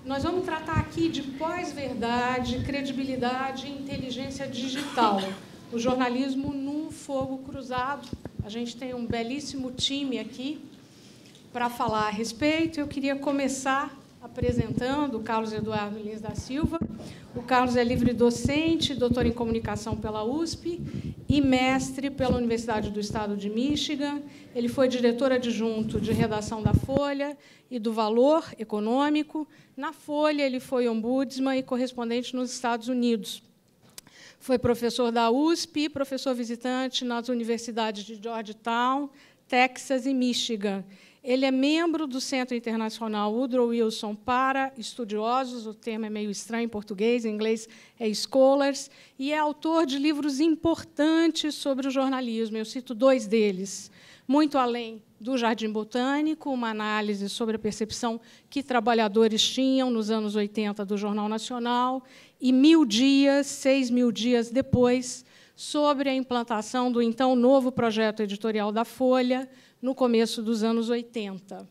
Nós vamos tratar aqui de pós-verdade, credibilidade e inteligência digital. O jornalismo no fogo cruzado. A gente tem um belíssimo time aqui para falar a respeito. Eu queria começar apresentando o Carlos Eduardo Lins da Silva. O Carlos é livre-docente, doutor em comunicação pela USP e mestre pela Universidade do Estado de Michigan. Ele foi diretor adjunto de redação da Folha e do Valor Econômico. Na Folha, ele foi ombudsman e correspondente nos Estados Unidos. Foi professor da USP e professor visitante nas universidades de Georgetown, Texas e Michigan. Ele é membro do Centro Internacional Woodrow Wilson para Estudiosos, o termo é meio estranho em português, em inglês é Scholars, e é autor de livros importantes sobre o jornalismo. Eu cito dois deles. Muito Além do Jardim Botânico, uma análise sobre a percepção que trabalhadores tinham nos anos 80 do Jornal Nacional, e 1000 dias, 6.000 dias depois, sobre a implantação do então novo projeto editorial da Folha, no começo dos anos 80.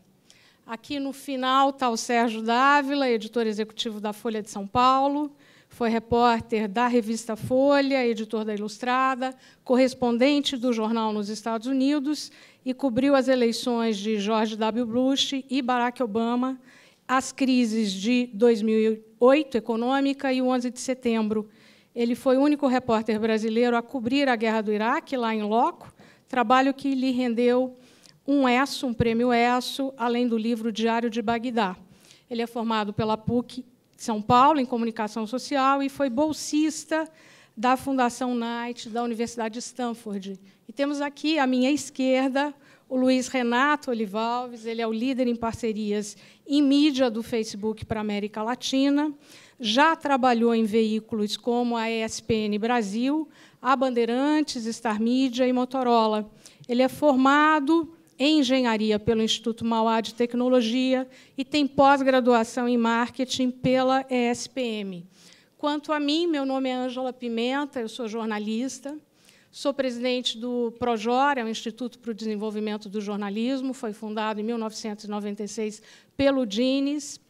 Aqui no final está o Sérgio Dávila, editor executivo da Folha de São Paulo, foi repórter da revista Folha, editor da Ilustrada, correspondente do jornal nos Estados Unidos e cobriu as eleições de George W. Bush e Barack Obama, as crises de 2008 econômica e o 11 de setembro. Ele foi o único repórter brasileiro a cobrir a guerra do Iraque, lá em loco, trabalho que lhe rendeu um prêmio ESSO, além do livro Diário de Bagdá. Ele é formado pela PUC de São Paulo, em Comunicação Social, e foi bolsista da Fundação Knight, da Universidade de Stanford. E temos aqui, à minha esquerda, o Luiz Renato Olivalves. Ele é o líder em parcerias em mídia do Facebook para a América Latina, já trabalhou em veículos como a ESPN Brasil, a Bandeirantes, Star Media e Motorola. Ele é formado em engenharia pelo Instituto Mauá de Tecnologia e tem pós-graduação em marketing pela ESPM. Quanto a mim, meu nome é Ângela Pimenta, eu sou jornalista, sou presidente do PROJOR, é o Instituto para o Desenvolvimento do Jornalismo, foi fundado em 1996 pelo Dines,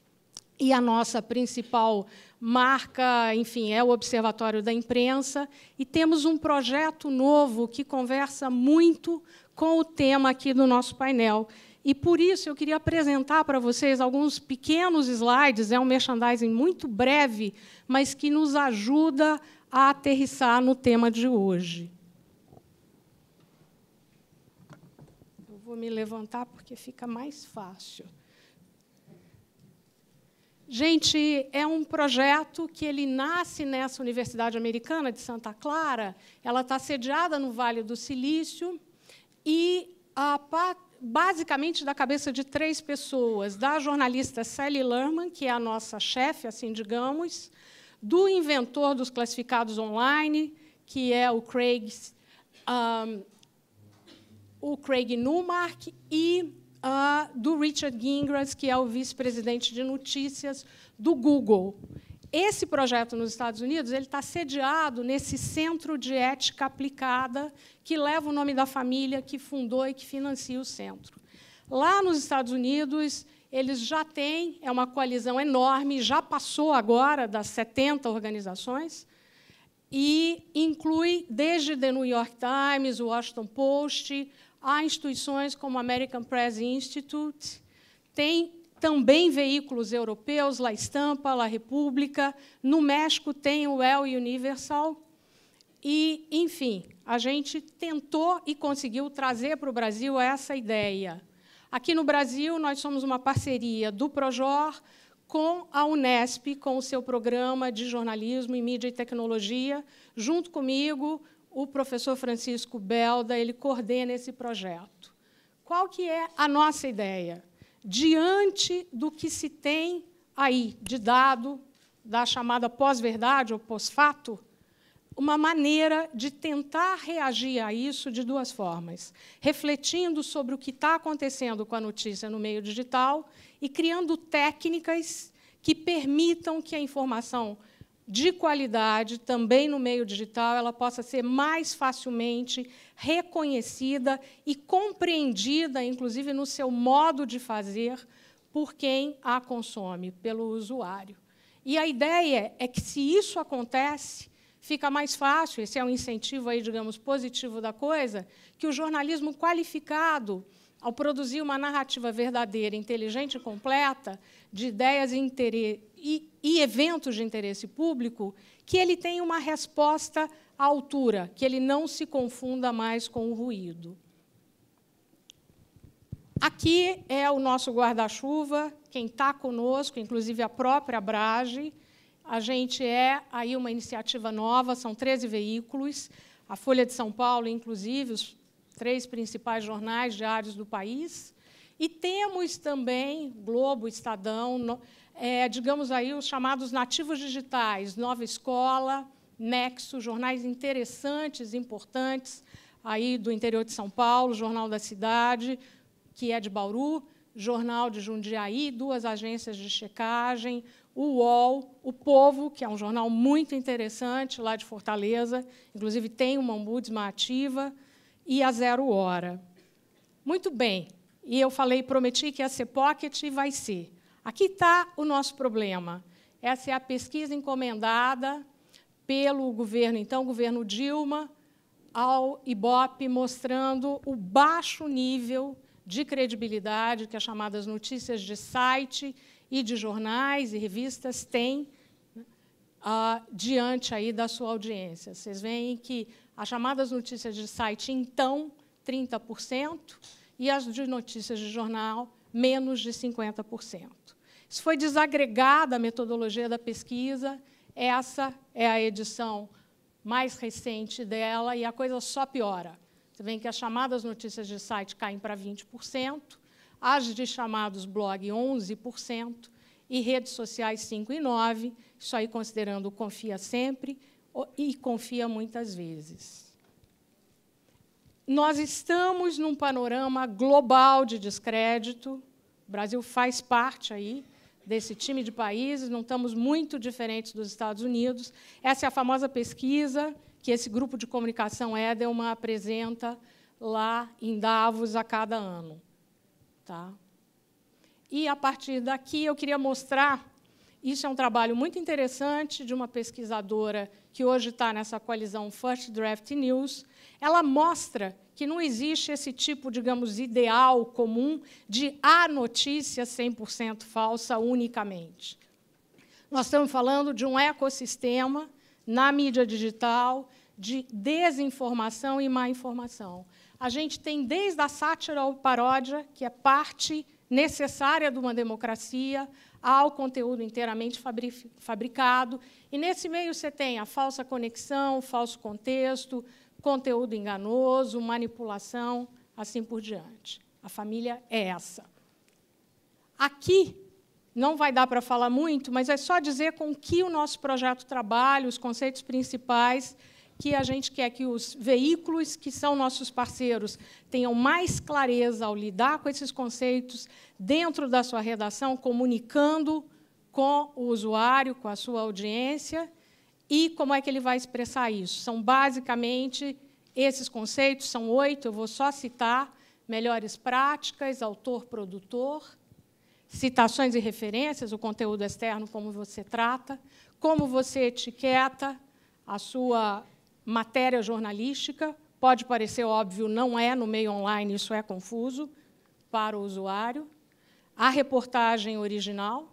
e a nossa principal marca, enfim, é o Observatório da Imprensa, e temos um projeto novo que conversa muito com o tema aqui do nosso painel. E, por isso, eu queria apresentar para vocês alguns pequenos slides, é um merchandising muito breve, mas que nos ajuda a aterrissar no tema de hoje. Eu vou me levantar porque fica mais fácil. Gente, é um projeto que ele nasce nessa Universidade Americana de Santa Clara. Ela está sediada no Vale do Silício e, basicamente, da cabeça de 3 pessoas, da jornalista Sally Lerman, que é a nossa chefe, assim digamos, do inventor dos classificados online, que é o Craig Newmark, e do Richard Gingras, que é o vice-presidente de notícias do Google. Esse projeto nos Estados Unidos ele está sediado nesse Centro de Ética Aplicada, que leva o nome da família que fundou e que financia o centro. Lá nos Estados Unidos, eles já têm, é uma coalizão enorme, já passou agora das 70 organizações, e inclui, desde The New York Times, o Washington Post, há instituições como o American Press Institute, tem também veículos europeus, La Estampa, La República, no México tem o El Universal, e, enfim, a gente tentou e conseguiu trazer para o Brasil essa ideia. Aqui no Brasil, nós somos uma parceria do PROJOR com a Unesp, com o seu programa de jornalismo em mídia e tecnologia, junto comigo, o professor Francisco Belda, ele coordena esse projeto. Qual que é a nossa ideia? Diante do que se tem aí de dado, da chamada pós-verdade ou pós-fato, uma maneira de tentar reagir a isso de 2 formas, refletindo sobre o que está acontecendo com a notícia no meio digital e criando técnicas que permitam que a informação de qualidade, também no meio digital, ela possa ser mais facilmente reconhecida e compreendida, inclusive no seu modo de fazer, por quem a consome, pelo usuário. E a ideia é que, se isso acontece, fica mais fácil, esse é um incentivo aí, digamos, positivo da coisa, que o jornalismo qualificado, ao produzir uma narrativa verdadeira, inteligente e completa, de ideias e eventos de interesse público, que ele tenha uma resposta à altura, que ele não se confunda mais com o ruído. Aqui é o nosso guarda-chuva, quem está conosco, inclusive a própria Abrage. A gente é aí uma iniciativa nova, são 13 veículos, a Folha de São Paulo, inclusive, os 3 principais jornais diários do país. E temos também Globo, Estadão, digamos aí, os chamados nativos digitais, Nova Escola, Nexo, jornais interessantes, importantes, aí do interior de São Paulo, Jornal da Cidade, que é de Bauru, Jornal de Jundiaí, 2 agências de checagem, o UOL, o Povo, que é um jornal muito interessante, lá de Fortaleza, inclusive tem uma ombudsman ativa, e a Zero Hora. Muito bem, e eu prometi que ia ser pocket e vai ser. Aqui está o nosso problema. Essa é a pesquisa encomendada pelo governo, então, governo Dilma, ao Ibope, mostrando o baixo nível de credibilidade que as chamadas notícias de site e de jornais e revistas têm diante aí da sua audiência. Vocês veem que as chamadas notícias de site, então, 30%, e as de notícias de jornal, menos de 50%. Isso foi desagregada a metodologia da pesquisa, essa é a edição mais recente dela, e a coisa só piora. Você vê que as chamadas notícias de site caem para 20%, as de chamados blog, 11%, e redes sociais, 5% e 9%, isso aí considerando confia sempre e confia muitas vezes. Nós estamos num panorama global de descrédito, o Brasil faz parte aí desse time de países, não estamos muito diferentes dos Estados Unidos. Essa é a famosa pesquisa que esse grupo de comunicação Edelman apresenta lá em Davos a cada ano. Tá? E, a partir daqui, eu queria mostrar, isso é um trabalho muito interessante de uma pesquisadora que hoje está nessa coalizão First Draft News. Ela mostra que não existe esse tipo, digamos, ideal comum de a notícia 100% falsa unicamente. Nós estamos falando de um ecossistema na mídia digital de desinformação e má informação. A gente tem desde a sátira ou paródia, que é parte necessária de uma democracia, ao conteúdo inteiramente fabricado. E, nesse meio, você tem a falsa conexão, o falso contexto, conteúdo enganoso, manipulação, assim por diante. A família é essa. Aqui, não vai dar para falar muito, mas é só dizer com que o nosso projeto trabalha, os conceitos principais, que a gente quer que os veículos, que são nossos parceiros, tenham mais clareza ao lidar com esses conceitos dentro da sua redação, comunicando com o usuário, com a sua audiência, e como é que ele vai expressar isso. São, basicamente, esses conceitos, são 8, eu vou só citar: melhores práticas, autor-produtor, citações e referências, o conteúdo externo, como você trata, como você etiqueta a sua matéria jornalística, pode parecer óbvio, não é, no meio online isso é confuso para o usuário. A reportagem original,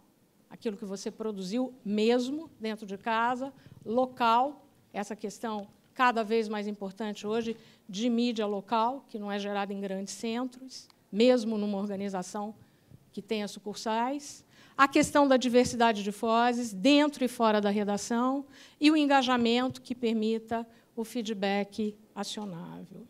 aquilo que você produziu mesmo dentro de casa, local, essa questão cada vez mais importante hoje de mídia local, que não é gerada em grandes centros, mesmo numa organização que tenha sucursais. A questão da diversidade de vozes, dentro e fora da redação, e o engajamento que permita o feedback acionável.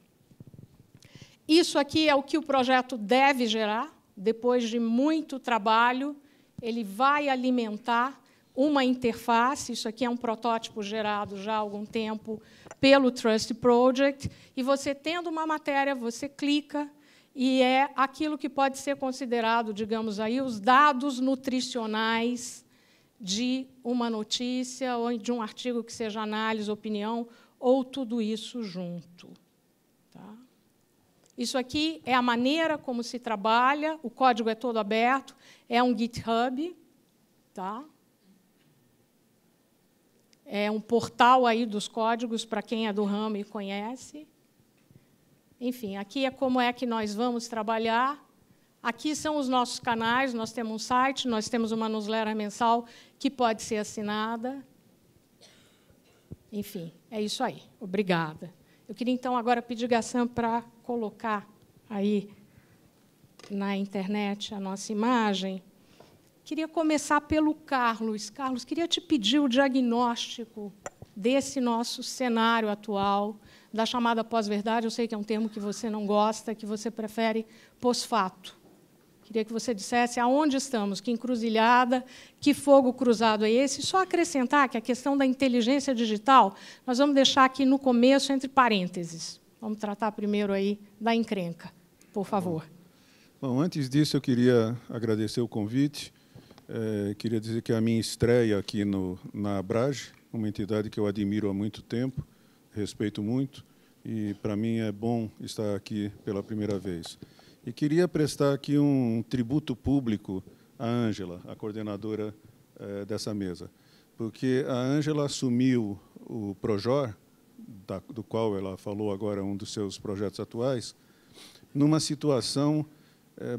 Isso aqui é o que o projeto deve gerar. Depois de muito trabalho, ele vai alimentar uma interface. Isso aqui é um protótipo gerado já há algum tempo pelo Trust Project. E você, tendo uma matéria, você clica, e é aquilo que pode ser considerado, digamos aí, os dados nutricionais de uma notícia ou de um artigo que seja análise, opinião, ou tudo isso junto. Tá? Isso aqui é a maneira como se trabalha, o código é todo aberto, é um GitHub, tá? É um portal aí dos códigos, para quem é do ramo e conhece. Enfim, aqui é como é que nós vamos trabalhar. Aqui são os nossos canais, nós temos um site, nós temos uma newsletter mensal que pode ser assinada. Enfim, é isso aí. Obrigada. Eu queria, então, agora pedir Gassan para colocar aí na internet a nossa imagem. Queria começar pelo Carlos. Carlos, queria te pedir o diagnóstico desse nosso cenário atual, da chamada pós-verdade. Eu sei que é um termo que você não gosta, que você prefere pós-fato. Queria que você dissesse aonde estamos, que encruzilhada, que fogo cruzado é esse. Só acrescentar que a questão da inteligência digital, nós vamos deixar aqui no começo, entre parênteses. Vamos tratar primeiro aí da encrenca, por favor. Bom, antes disso, eu queria agradecer o convite. Queria dizer que a minha estreia aqui na Abrage, uma entidade que eu admiro há muito tempo, respeito muito, e, para mim, é bom estar aqui pela primeira vez. E queria prestar aqui um tributo público à Ângela, a coordenadora dessa mesa, porque a Ângela assumiu o Projor, do qual ela falou agora, um dos seus projetos atuais, numa situação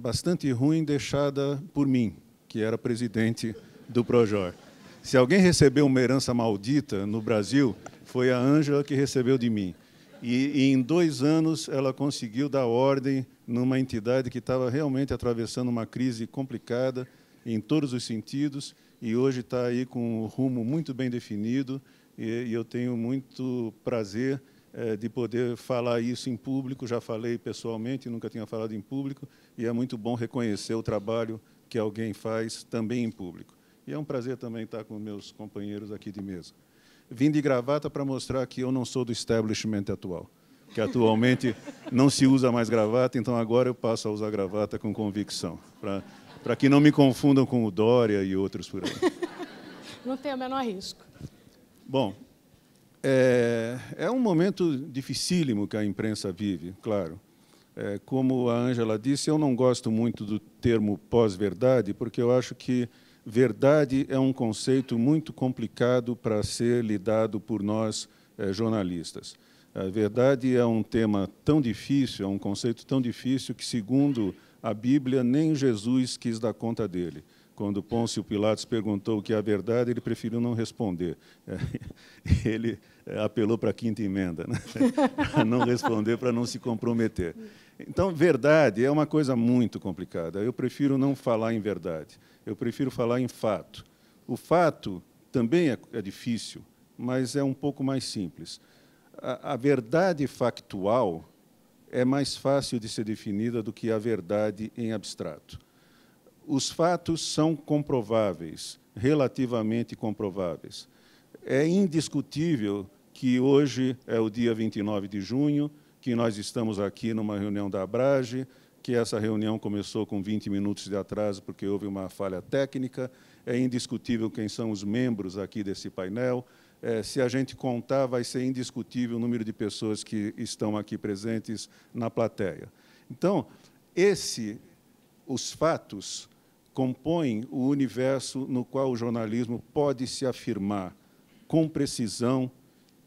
bastante ruim deixada por mim, que era presidente do Projor. Se alguém recebeu uma herança maldita no Brasil, foi a Ângela que recebeu de mim. E em 2 anos ela conseguiu dar ordem numa entidade que estava realmente atravessando uma crise complicada em todos os sentidos, e hoje está aí com um rumo muito bem definido, e eu tenho muito prazer de poder falar isso em público. Já falei pessoalmente, nunca tinha falado em público, e é muito bom reconhecer o trabalho que alguém faz também em público. E é um prazer também estar com meus companheiros aqui de mesa. Vim de gravata para mostrar que eu não sou do establishment atual, que atualmente não se usa mais gravata, então agora eu passo a usar gravata com convicção, para que não me confundam com o Dória e outros por aí. Não tem o menor risco. Bom, é um momento dificílimo que a imprensa vive, claro. Como a Ângela disse, eu não gosto muito do termo pós-verdade, porque eu acho que verdade é um conceito muito complicado para ser lidado por nós, jornalistas. A verdade é um tema tão difícil, é um conceito tão difícil que, segundo a Bíblia, nem Jesus quis dar conta dele. Quando Pôncio Pilatos perguntou o que é a verdade, ele preferiu não responder. Ele apelou para a quinta emenda, né? Para não responder, para não se comprometer. Então, verdade é uma coisa muito complicada. Eu prefiro não falar em verdade. Eu prefiro falar em fato. O fato também é difícil, mas é um pouco mais simples. A verdade factual é mais fácil de ser definida do que a verdade em abstrato. Os fatos são comprováveis, relativamente comprováveis. É indiscutível que hoje é o dia 29 de junho, que nós estamos aqui numa reunião da Abrage, que essa reunião começou com 20 minutos de atraso porque houve uma falha técnica. É indiscutível quem são os membros aqui desse painel. Se a gente contar, vai ser indiscutível o número de pessoas que estão aqui presentes na plateia. Então, os fatos compõem o universo no qual o jornalismo pode se afirmar com precisão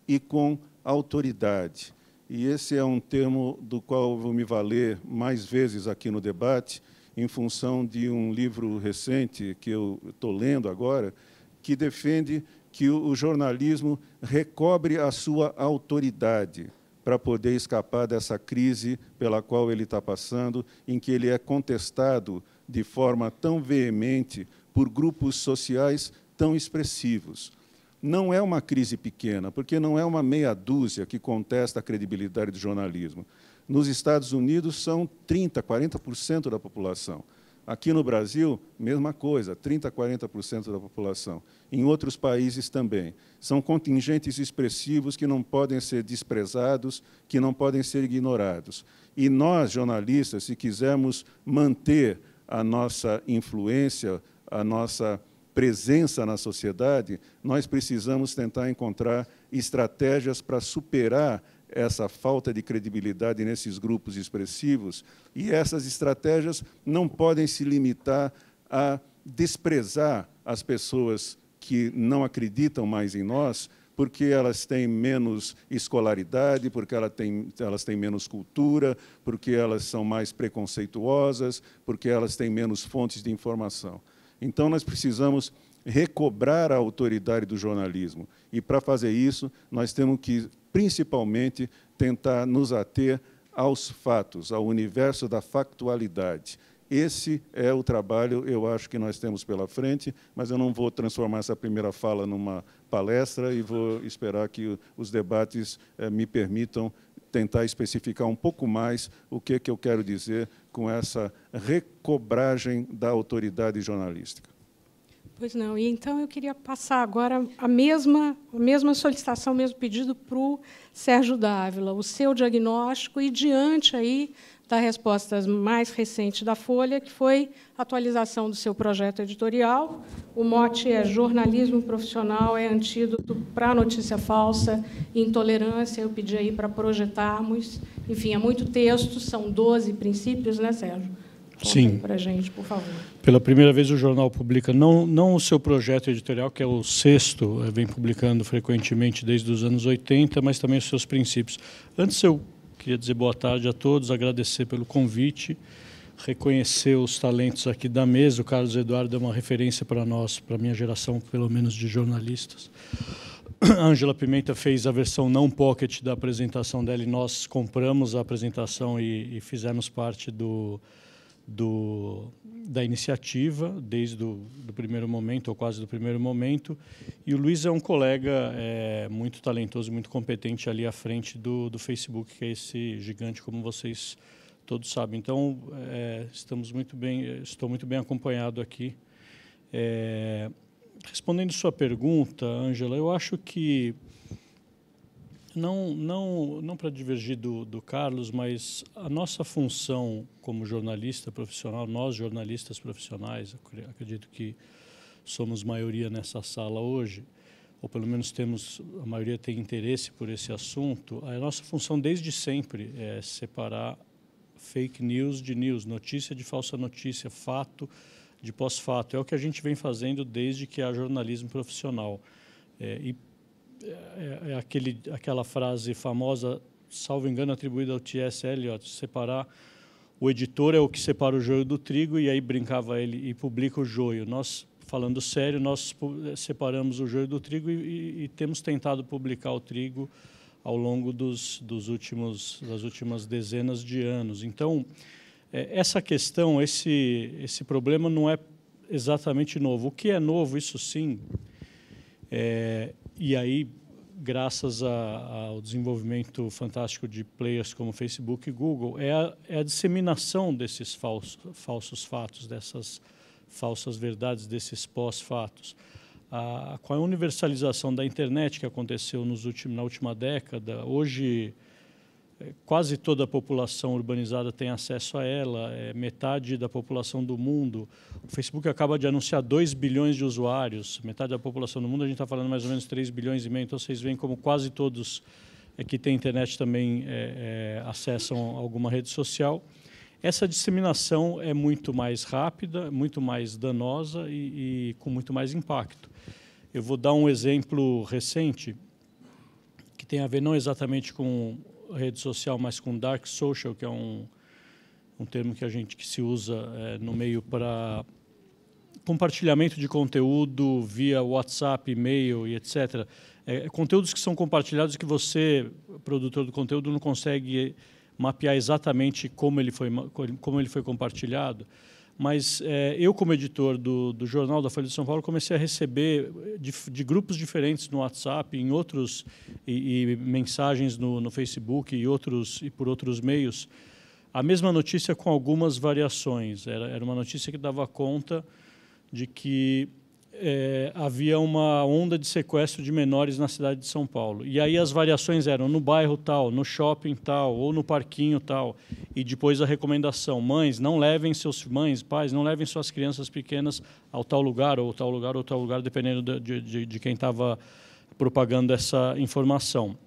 e com autoridade. E esse é um termo do qual eu vou me valer mais vezes aqui no debate, em função de um livro recente que eu estou lendo agora, que defende que o jornalismo recobre a sua autoridade para poder escapar dessa crise pela qual ele está passando, em que ele é contestado de forma tão veemente por grupos sociais tão expressivos. Não é uma crise pequena, porque não é uma meia dúzia que contesta a credibilidade do jornalismo. Nos Estados Unidos, são 30%, 40% da população. Aqui no Brasil, mesma coisa, 30%, 40% da população. Em outros países também. São contingentes expressivos que não podem ser desprezados, que não podem ser ignorados. E nós, jornalistas, se quisermos manter a nossa influência, a nossa presença na sociedade, nós precisamos tentar encontrar estratégias para superar essa falta de credibilidade nesses grupos expressivos, e essas estratégias não podem se limitar a desprezar as pessoas que não acreditam mais em nós, porque elas têm menos escolaridade, porque elas têm menos cultura, porque elas são mais preconceituosas, porque elas têm menos fontes de informação. Então, nós precisamos recobrar a autoridade do jornalismo. E, para fazer isso, nós temos que, principalmente, tentar nos ater aos fatos, ao universo da factualidade. Esse é o trabalho, eu acho, que nós temos pela frente, mas eu não vou transformar essa primeira fala numa palestra e vou esperar que os debates me permitam tentar especificar um pouco mais o que eu quero dizer com essa recobragem da autoridade jornalística. Pois não. E então eu queria passar agora a mesma solicitação, o mesmo pedido para o Sérgio Dávila, o seu diagnóstico e diante aí da resposta mais recente da Folha, que foi a atualização do seu projeto editorial. O mote é jornalismo profissional é antídoto para a notícia falsa e intolerância. Eu pedi aí para projetarmos. Enfim, é muito texto, são 12 princípios, né, Sérgio? Sim. Para a gente, por favor. Pela primeira vez, o jornal publica não o seu projeto editorial, que é o 6º, vem publicando frequentemente desde os anos 80, mas também os seus princípios. Antes, eu queria dizer boa tarde a todos, agradecer pelo convite, reconhecer os talentos aqui da mesa. O Carlos Eduardo é uma referência para nós, para a minha geração, pelo menos, de jornalistas. A Ângela Pimenta fez a versão não pocket da apresentação dela e nós compramos a apresentação e fizemos parte da iniciativa desde o primeiro momento, ou quase do primeiro momento. E o Luiz é um colega muito talentoso, muito competente ali à frente do Facebook, que é esse gigante, como vocês todos sabem. Então, estou muito bem acompanhado aqui. Respondendo sua pergunta, Ângela, eu acho que não para divergir do Carlos, mas a nossa função como jornalista profissional, nós jornalistas profissionais, acredito que somos maioria nessa sala hoje, ou pelo menos a maioria tem interesse por esse assunto, a nossa função desde sempre é separar fake news de news, notícia de falsa notícia, fato de pós-fato. É o que a gente vem fazendo desde que há jornalismo profissional. Aquela frase famosa, salvo engano, atribuída ao T.S. Eliot, separar o editor é o que separa o joio do trigo, e aí brincava ele e publica o joio. Nós, falando sério, nós separamos o joio do trigo e temos tentado publicar o trigo ao longo das últimas dezenas de anos. Então, essa questão, esse problema não é exatamente novo. O que é novo, isso sim, e aí, graças ao desenvolvimento fantástico de players como Facebook e Google, é a disseminação desses falsos fatos, dessas falsas verdades, desses pós-fatos. Com a universalização da internet que aconteceu na última década, hoje quase toda a população urbanizada tem acesso a ela, metade da população do mundo. O Facebook acaba de anunciar 2 bilhões de usuários, metade da população do mundo, a gente está falando mais ou menos 3 bilhões e meio, então vocês veem como quase todos que têm internet também acessam alguma rede social. Essa disseminação é muito mais rápida, muito mais danosa e com muito mais impacto. Eu vou dar um exemplo recente que tem a ver não exatamente com rede social, mas com dark social, que é um termo que se usa no meio para compartilhamento de conteúdo via WhatsApp, e-mail e etc. Conteúdos que são compartilhados que você, produtor do conteúdo, não consegue mapear exatamente como ele foi compartilhado. Mas eu, como editor do Jornal da Folha de São Paulo, comecei a receber de grupos diferentes no WhatsApp, em outros e mensagens no Facebook e por outros meios, a mesma notícia com algumas variações. Era uma notícia que dava conta de que havia uma onda de sequestro de menores na cidade de São Paulo. E aí as variações eram no bairro tal, no shopping tal, ou no parquinho tal. E depois a recomendação: pais, não levem suas crianças pequenas ao tal lugar, ou tal lugar, ou tal lugar, dependendo de quem estava propagando essa informação.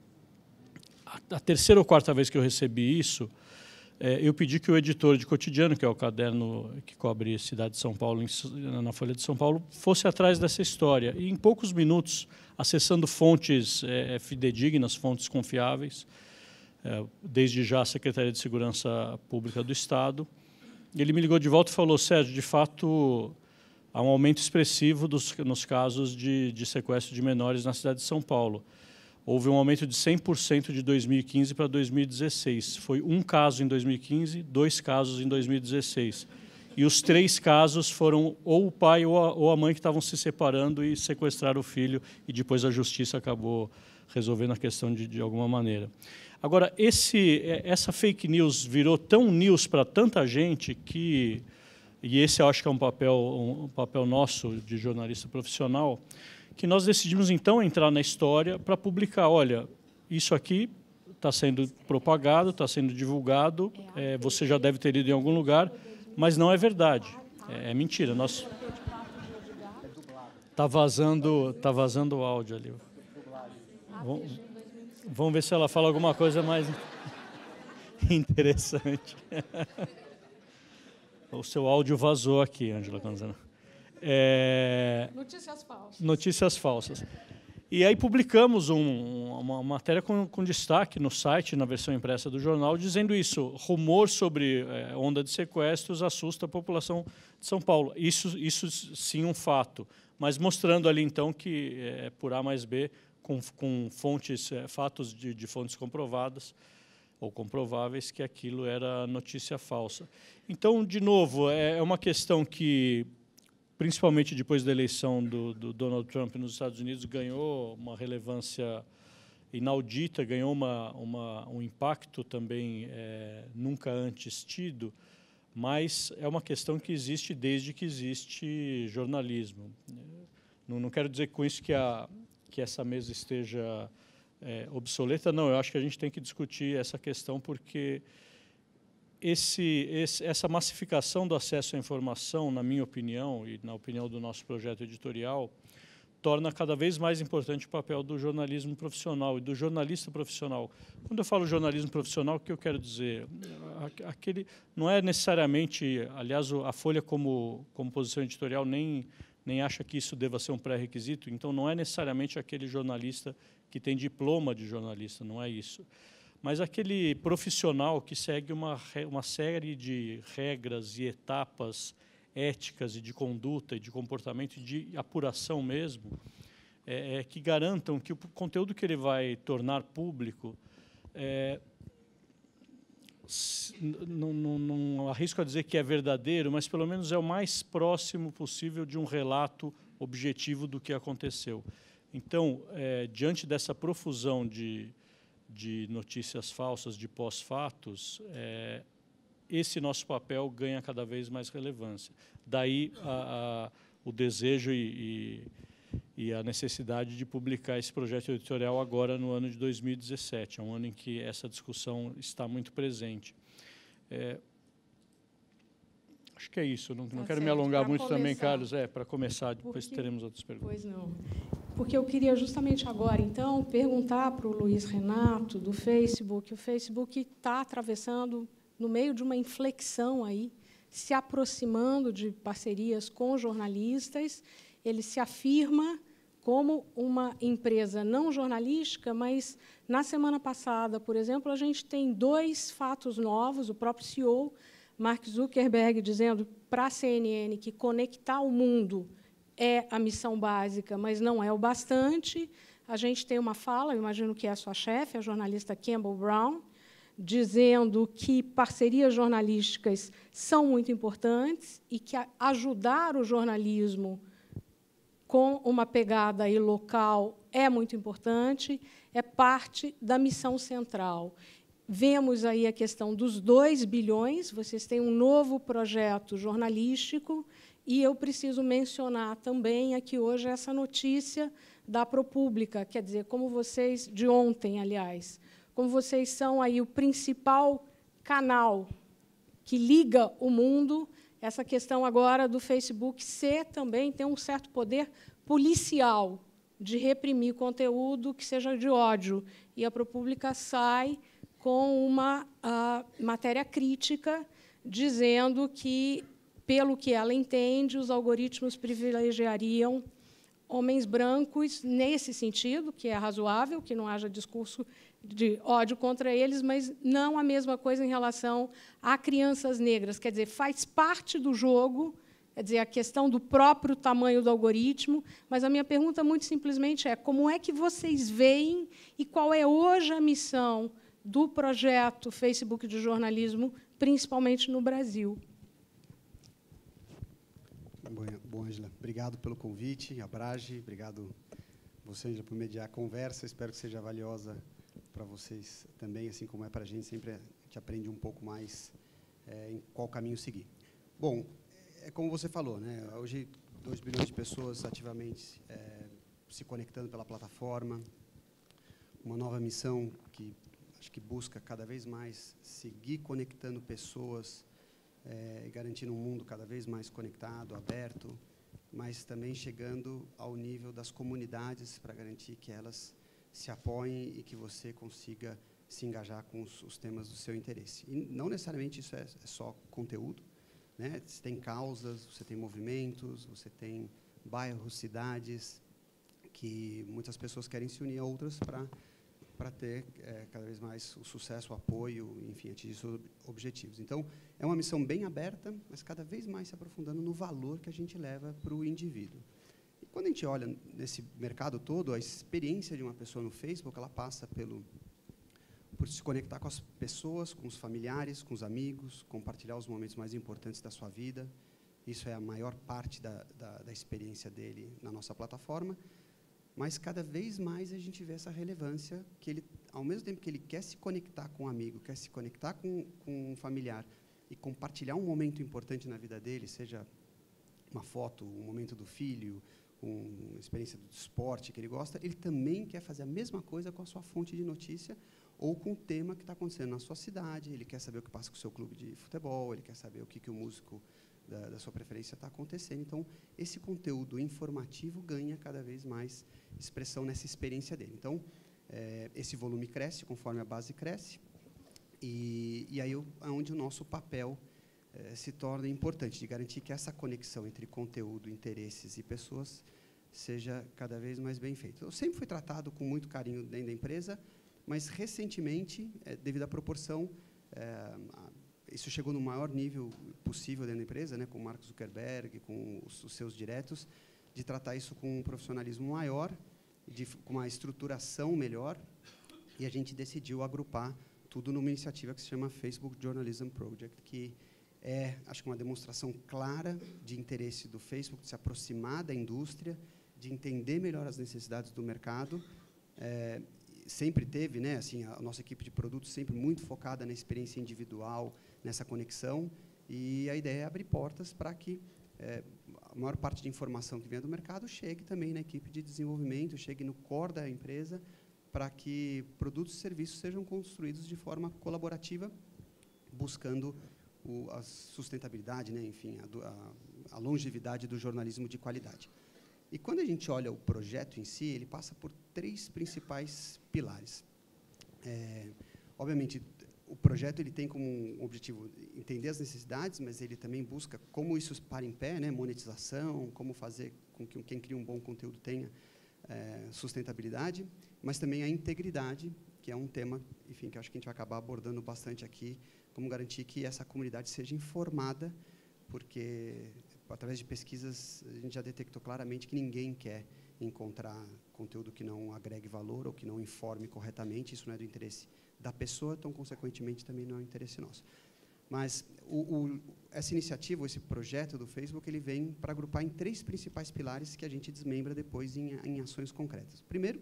a terceira ou quarta vez que eu recebi isso, eu pedi que o editor de Cotidiano, que é o caderno que cobre a cidade de São Paulo, na Folha de São Paulo, fosse atrás dessa história. E, em poucos minutos, acessando fontes fidedignas, fontes confiáveis, desde já a Secretaria de Segurança Pública do Estado, ele me ligou de volta e falou: Sérgio, de fato, há um aumento expressivo nos casos de sequestro de menores na cidade de São Paulo. Houve um aumento de 100% de 2015 para 2016. Foi um caso em 2015, 2 casos em 2016. E os 3 casos foram ou o pai ou a mãe que estavam se separando e sequestraram o filho, e depois a justiça acabou resolvendo a questão de alguma maneira. Agora, essa fake news virou tão news para tanta gente que, e esse eu acho que é um papel nosso de jornalista profissional, que nós decidimos, então, entrar na história para publicar: olha, isso aqui está sendo propagado, está sendo divulgado, você já deve ter lido em algum lugar, mas não é verdade, é mentira. Está vazando o áudio ali. Vamos ver se ela fala alguma coisa mais interessante. O seu áudio vazou aqui, Ângela Canzano. Notícias falsas. Notícias falsas. E aí publicamos uma matéria com destaque no site, na versão impressa do jornal, dizendo isso: rumor sobre onda de sequestros assusta a população de São Paulo. Isso sim, um fato, mas mostrando ali então que por A mais B, com fontes, fatos de fontes comprovadas ou comprováveis, que aquilo era notícia falsa. Então, de novo, é uma questão que, principalmente depois da eleição do Donald Trump nos Estados Unidos, ganhou uma relevância inaudita, ganhou um impacto também nunca antes tido, mas é uma questão que existe desde que existe jornalismo. Não quero dizer com isso que essa mesa esteja obsoleta, não. Eu acho que a gente tem que discutir essa questão porque essa massificação do acesso à informação, na minha opinião e na opinião do nosso projeto editorial, torna cada vez mais importante o papel do jornalismo profissional e do jornalista profissional. Quando eu falo jornalismo profissional, o que eu quero dizer? Não é necessariamente, aliás, a Folha como posição editorial nem acha que isso deva ser um pré-requisito, então não é necessariamente aquele jornalista que tem diploma de jornalista, não é isso. Mas aquele profissional que segue uma série de regras e etapas éticas e de conduta e de comportamento e de apuração mesmo, que garantam que o conteúdo que ele vai tornar público, não arrisco a dizer que é verdadeiro, mas pelo menos é o mais próximo possível de um relato objetivo do que aconteceu. Então, diante dessa profusão de notícias falsas, de pós-fatos, esse nosso papel ganha cada vez mais relevância. Daí o desejo e a necessidade de publicar esse projeto editorial agora no ano de 2017. É um ano em que essa discussão está muito presente. Acho que é isso. Não quero me alongar muito também, Carlos. Para começar, depois teremos outras perguntas. Pois não. Porque eu queria justamente agora, então, perguntar para o Luiz Renato, do Facebook. O Facebook está atravessando, no meio de uma inflexão aí, se aproximando de parcerias com jornalistas. Ele se afirma como uma empresa não jornalística, mas, na semana passada, por exemplo, a gente tem 2 fatos novos. O próprio CEO, Mark Zuckerberg, dizendo para a CNN que conectar o mundo é a missão básica, mas não é o bastante. A gente tem uma fala, eu imagino que é a sua chefe, a jornalista Campbell Brown, dizendo que parcerias jornalísticas são muito importantes e que ajudar o jornalismo com uma pegada aí local é muito importante, é parte da missão central. Vemos aí a questão dos 2 bilhões, vocês têm um novo projeto jornalístico, e eu preciso mencionar também aqui hoje essa notícia da ProPublica, quer dizer, como vocês, de ontem, aliás, como vocês são aí o principal canal que liga o mundo, essa questão agora do Facebook também tem um certo poder policial de reprimir conteúdo que seja de ódio. E a ProPublica sai com uma matéria crítica, dizendo que, pelo que ela entende, os algoritmos privilegiariam homens brancos nesse sentido, que é razoável, que não haja discurso de ódio contra eles, mas não a mesma coisa em relação a crianças negras. Quer dizer, faz parte do jogo, quer dizer, a questão do próprio tamanho do algoritmo, mas a minha pergunta, muito simplesmente, é como é que vocês veem e qual é hoje a missão do projeto Facebook de jornalismo, principalmente no Brasil? Bom, Ângela, obrigado pelo convite, Abrage, obrigado você, Ângela, por mediar a conversa. Espero que seja valiosa para vocês também, assim como é para a gente. Sempre a gente aprende um pouco mais em qual caminho seguir. Bom, é como você falou, né? Hoje 2 bilhões de pessoas ativamente se conectando pela plataforma, uma nova missão que acho que busca cada vez mais seguir conectando pessoas e garantindo um mundo cada vez mais conectado, aberto, mas também chegando ao nível das comunidades para garantir que elas se apoiem e que você consiga se engajar com os temas do seu interesse. E não necessariamente isso é só conteúdo, né? Você tem causas, você tem movimentos, você tem bairros, cidades, que muitas pessoas querem se unir a outras para ter cada vez mais o sucesso, o apoio, enfim, atingir seus objetivos. Então, é uma missão bem aberta, mas cada vez mais se aprofundando no valor que a gente leva para o indivíduo. E quando a gente olha nesse mercado todo, a experiência de uma pessoa no Facebook, ela passa por se conectar com as pessoas, com os familiares, com os amigos, compartilhar os momentos mais importantes da sua vida. Isso é a maior parte da experiência dele na nossa plataforma. Mas, cada vez mais, a gente vê essa relevância que ele, ao mesmo tempo que ele quer se conectar com um amigo, quer se conectar com um familiar e compartilhar um momento importante na vida dele, seja uma foto, um momento do filho, uma experiência do esporte que ele gosta, ele também quer fazer a mesma coisa com a sua fonte de notícia ou com o tema que está acontecendo na sua cidade. Ele quer saber o que passa com o seu clube de futebol, ele quer saber o que o músico da sua preferência está acontecendo. Então, esse conteúdo informativo ganha cada vez mais expressão nessa experiência dele. Então, esse volume cresce conforme a base cresce, e aí é onde o nosso papel se torna importante, de garantir que essa conexão entre conteúdo, interesses e pessoas seja cada vez mais bem feita. Eu sempre fui tratado com muito carinho dentro da empresa, mas, recentemente, devido à proporção, isso chegou no maior nível possível dentro da empresa, né, com o Mark Zuckerberg, com os seus diretos, de tratar isso com um profissionalismo maior, com uma estruturação melhor, e a gente decidiu agrupar tudo numa iniciativa que se chama Facebook Journalism Project, que é, acho que, uma demonstração clara de interesse do Facebook, de se aproximar da indústria, de entender melhor as necessidades do mercado. Sempre teve, né, assim, a nossa equipe de produtos sempre muito focada na experiência individual, nessa conexão, e a ideia é abrir portas para que a maior parte de informação que vem do mercado chegue também na equipe de desenvolvimento, chegue no core da empresa, para que produtos e serviços sejam construídos de forma colaborativa, buscando a sustentabilidade, né, enfim, a longevidade do jornalismo de qualidade. E, quando a gente olha o projeto em si, ele passa por 3 principais pilares. Obviamente, o projeto ele tem como um objetivo entender as necessidades, mas ele também busca como isso para em pé, né, monetização, como fazer com que quem cria um bom conteúdo tenha sustentabilidade, mas também a integridade, que é um tema, enfim, que acho que a gente vai acabar abordando bastante aqui, como garantir que essa comunidade seja informada, porque, através de pesquisas, a gente já detectou claramente que ninguém quer encontrar conteúdo que não agregue valor ou que não informe corretamente. Isso não é do interesse da pessoa, então, consequentemente, também não é interesse nosso. Mas essa iniciativa, esse projeto do Facebook, ele vem para agrupar em 3 principais pilares que a gente desmembra depois em ações concretas. Primeiro,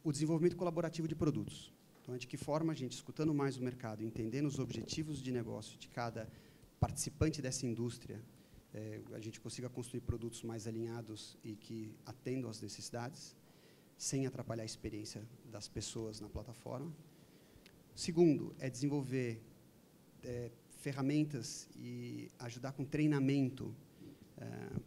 o desenvolvimento colaborativo de produtos. Então, de que forma a gente, escutando mais o mercado, entendendo os objetivos de negócio de cada participante dessa indústria, a gente consiga construir produtos mais alinhados e que atendam às necessidades, sem atrapalhar a experiência das pessoas na plataforma. Segundo, é desenvolver ferramentas e ajudar com treinamento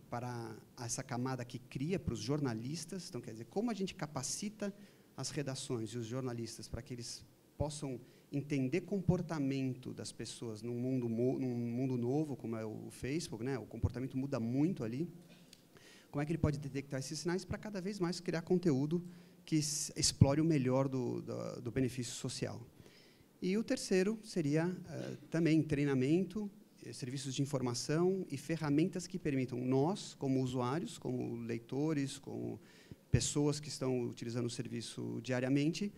para essa camada que cria para os jornalistas. Então, quer dizer, como a gente capacita as redações e os jornalistas para que eles possam entender comportamento das pessoas num mundo novo, como é o Facebook, né? O comportamento muda muito ali. Como é que ele pode detectar esses sinais para cada vez mais criar conteúdo que explore o melhor do benefício social. E o terceiro seria também treinamento, serviços de informação e ferramentas que permitam nós, como usuários, como leitores, como pessoas que estão utilizando o serviço diariamente,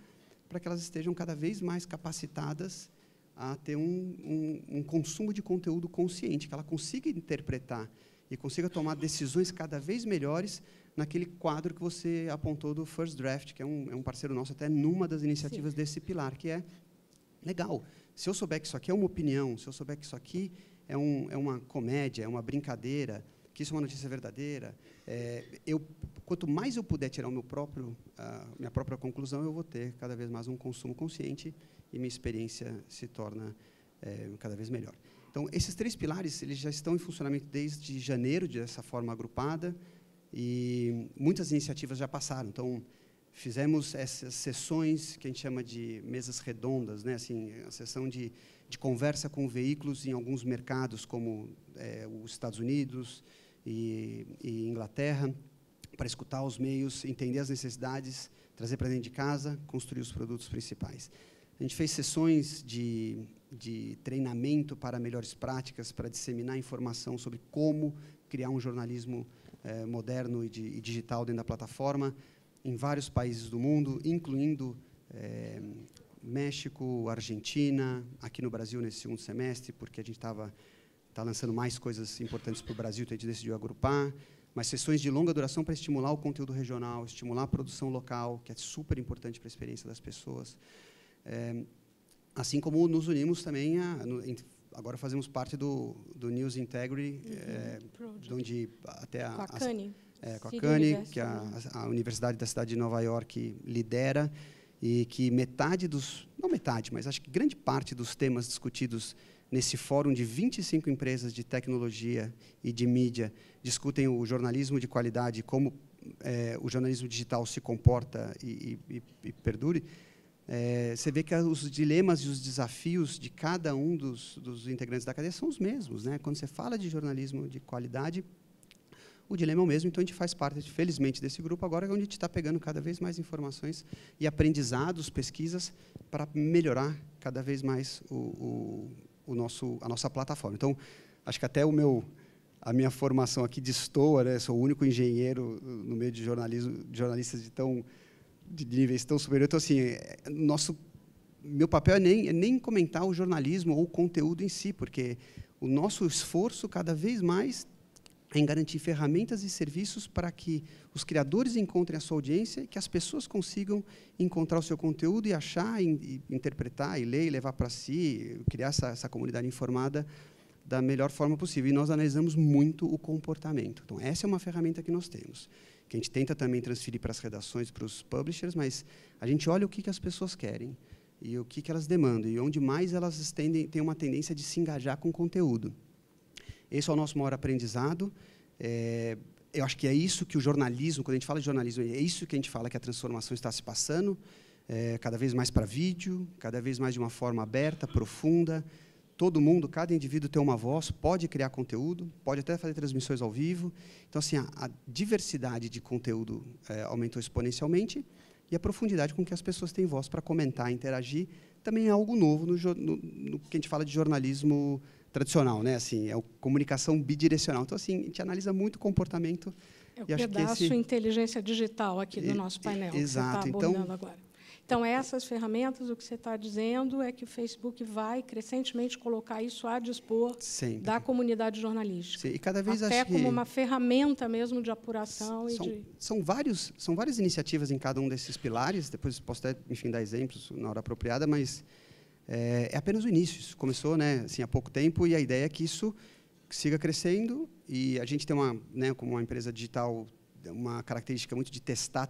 para que elas estejam cada vez mais capacitadas a ter um consumo de conteúdo consciente, que ela consiga interpretar e consiga tomar decisões cada vez melhores naquele quadro que você apontou do First Draft, que é um parceiro nosso até numa das iniciativas Sim. desse pilar, que é legal. Se eu souber que isso aqui é uma opinião, se eu souber que isso aqui é uma comédia, é uma brincadeira, que isso é uma notícia verdadeira, quanto mais eu puder tirar minha própria conclusão, eu vou ter cada vez mais um consumo consciente e minha experiência se torna cada vez melhor. Então, esses 3 pilares eles já estão em funcionamento desde janeiro, dessa forma agrupada, e muitas iniciativas já passaram. Então, fizemos essas sessões que a gente chama de mesas redondas, né? Assim, a sessão de conversa com veículos em alguns mercados, como os Estados Unidos e Inglaterra, para escutar os meios, entender as necessidades, trazer para dentro de casa, construir os produtos principais. A gente fez sessões de treinamento para melhores práticas, para disseminar informação sobre como criar um jornalismo moderno e digital dentro da plataforma, em vários países do mundo, incluindo México, Argentina, aqui no Brasil nesse segundo semestre, porque a gente tá lançando mais coisas importantes para o Brasil, então a gente decidiu agrupar, mas sessões de longa duração para estimular o conteúdo regional, estimular a produção local, que é super importante para a experiência das pessoas. Assim como nos unimos também, agora fazemos parte do News Integrity, onde até com a CANI. Com a CANI, que a Universidade da Cidade de Nova York lidera, e que não metade, mas acho que grande parte dos temas discutidos nesse fórum de 25 empresas de tecnologia e de mídia discutem o jornalismo de qualidade, como o jornalismo digital se comporta e perdure. Você vê que os dilemas e os desafios de cada um dos integrantes da cadeia são os mesmos, né? Quando você fala de jornalismo de qualidade, o dilema é o mesmo, então a gente faz parte, felizmente, desse grupo agora, onde a gente está pegando cada vez mais informações e aprendizados, pesquisas, para melhorar cada vez mais a nossa plataforma. Então, acho que até a minha formação aqui destoa, né? Sou o único engenheiro no meio de jornalistas de níveis tão superiores. Então, assim, meu papel é nem comentar o jornalismo ou o conteúdo em si, porque o nosso esforço, cada vez mais, é em garantir ferramentas e serviços para que os criadores encontrem a sua audiência e que as pessoas consigam encontrar o seu conteúdo e achar, e interpretar, e ler, e levar para si, criar essa comunidade informada da melhor forma possível. E nós analisamos muito o comportamento. Então, essa é uma ferramenta que nós temos, que a gente tenta também transferir para as redações, para os publishers, mas a gente olha o que as pessoas querem e o que elas demandam, e onde mais elas têm uma tendência de se engajar com o conteúdo. Esse é o nosso maior aprendizado. Eu acho que é isso que o jornalismo, quando a gente fala de jornalismo, é isso que a gente fala que a transformação está se passando, cada vez mais para vídeo, cada vez mais de uma forma aberta, profunda. Todo mundo, cada indivíduo tem uma voz, pode criar conteúdo, pode até fazer transmissões ao vivo. Então, assim, a diversidade de conteúdo aumentou exponencialmente, e a profundidade com que as pessoas têm voz para comentar, interagir, também é algo novo no que a gente fala de jornalismo tradicional, né? Assim, é a comunicação bidirecional. Então, assim, a gente analisa muito o comportamento. É o pedaço inteligência digital aqui do nosso painel, exato. Que você está abordando agora. Então, essas ferramentas, o que você está dizendo é que o Facebook vai crescentemente colocar isso a dispor da comunidade jornalística. Sim. E cada vez até como uma ferramenta mesmo de apuração. São várias iniciativas em cada um desses pilares, depois posso até, enfim, dar exemplos na hora apropriada, mas é apenas o início. Isso começou, né, assim, há pouco tempo, e a ideia é que isso siga crescendo, e a gente tem como uma empresa digital, uma característica muito de testar.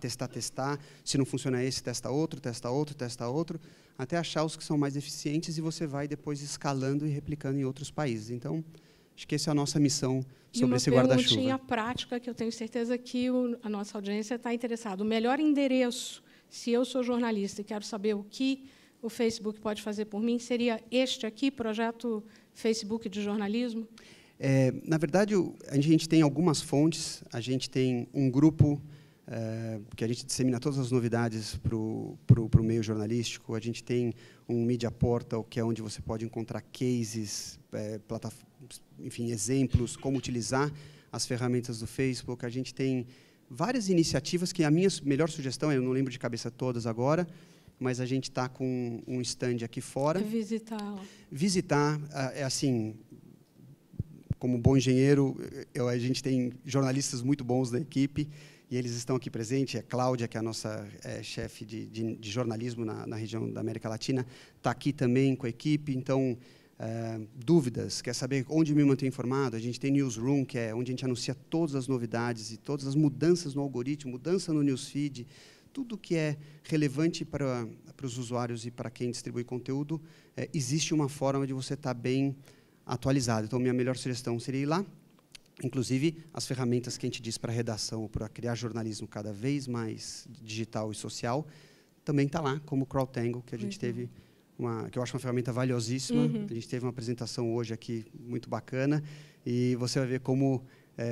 Se não funciona esse, testa outro, até achar os que são mais eficientes, e você vai depois escalando e replicando em outros países. Então, Acho que essa é a nossa missão sobre esse guarda-chuva. E uma guarda-chuva. perguntinha prática, que eu tenho certeza que a nossa audiência está interessada. O melhor endereço, se eu sou jornalista e quero saber o que o Facebook pode fazer por mim, seria este aqui, Projeto Facebook de Jornalismo? Na verdade, a gente tem algumas fontes. A gente tem um grupo que a gente dissemina todas as novidades para o meio jornalístico. A gente tem um Media Portal, que é onde você pode encontrar cases, enfim, exemplos, como utilizar as ferramentas do Facebook. A gente tem várias iniciativas que a minha melhor sugestão, eu não lembro de cabeça todas agora, mas a gente está com um stand aqui fora. Visitar, assim, como bom engenheiro, a gente tem jornalistas muito bons da equipe, e eles estão aqui presentes. A Cláudia, que é a nossa chefe de jornalismo na região da América Latina, está aqui também com a equipe. Então, dúvidas, quer saber onde me manter informado? A gente tem Newsroom, que é onde a gente anuncia todas as novidades e todas as mudanças no algoritmo, mudança no newsfeed, tudo que é relevante para os usuários e para quem distribui conteúdo. Existe uma forma de você estar bem atualizado. Então, minha melhor sugestão seria ir lá. Inclusive, as ferramentas que a gente diz para a redação, para criar jornalismo cada vez mais digital e social, também está lá, como o CrowdTangle, que a gente teve, que eu acho uma ferramenta valiosíssima. A gente teve uma apresentação hoje aqui muito bacana, e você vai ver como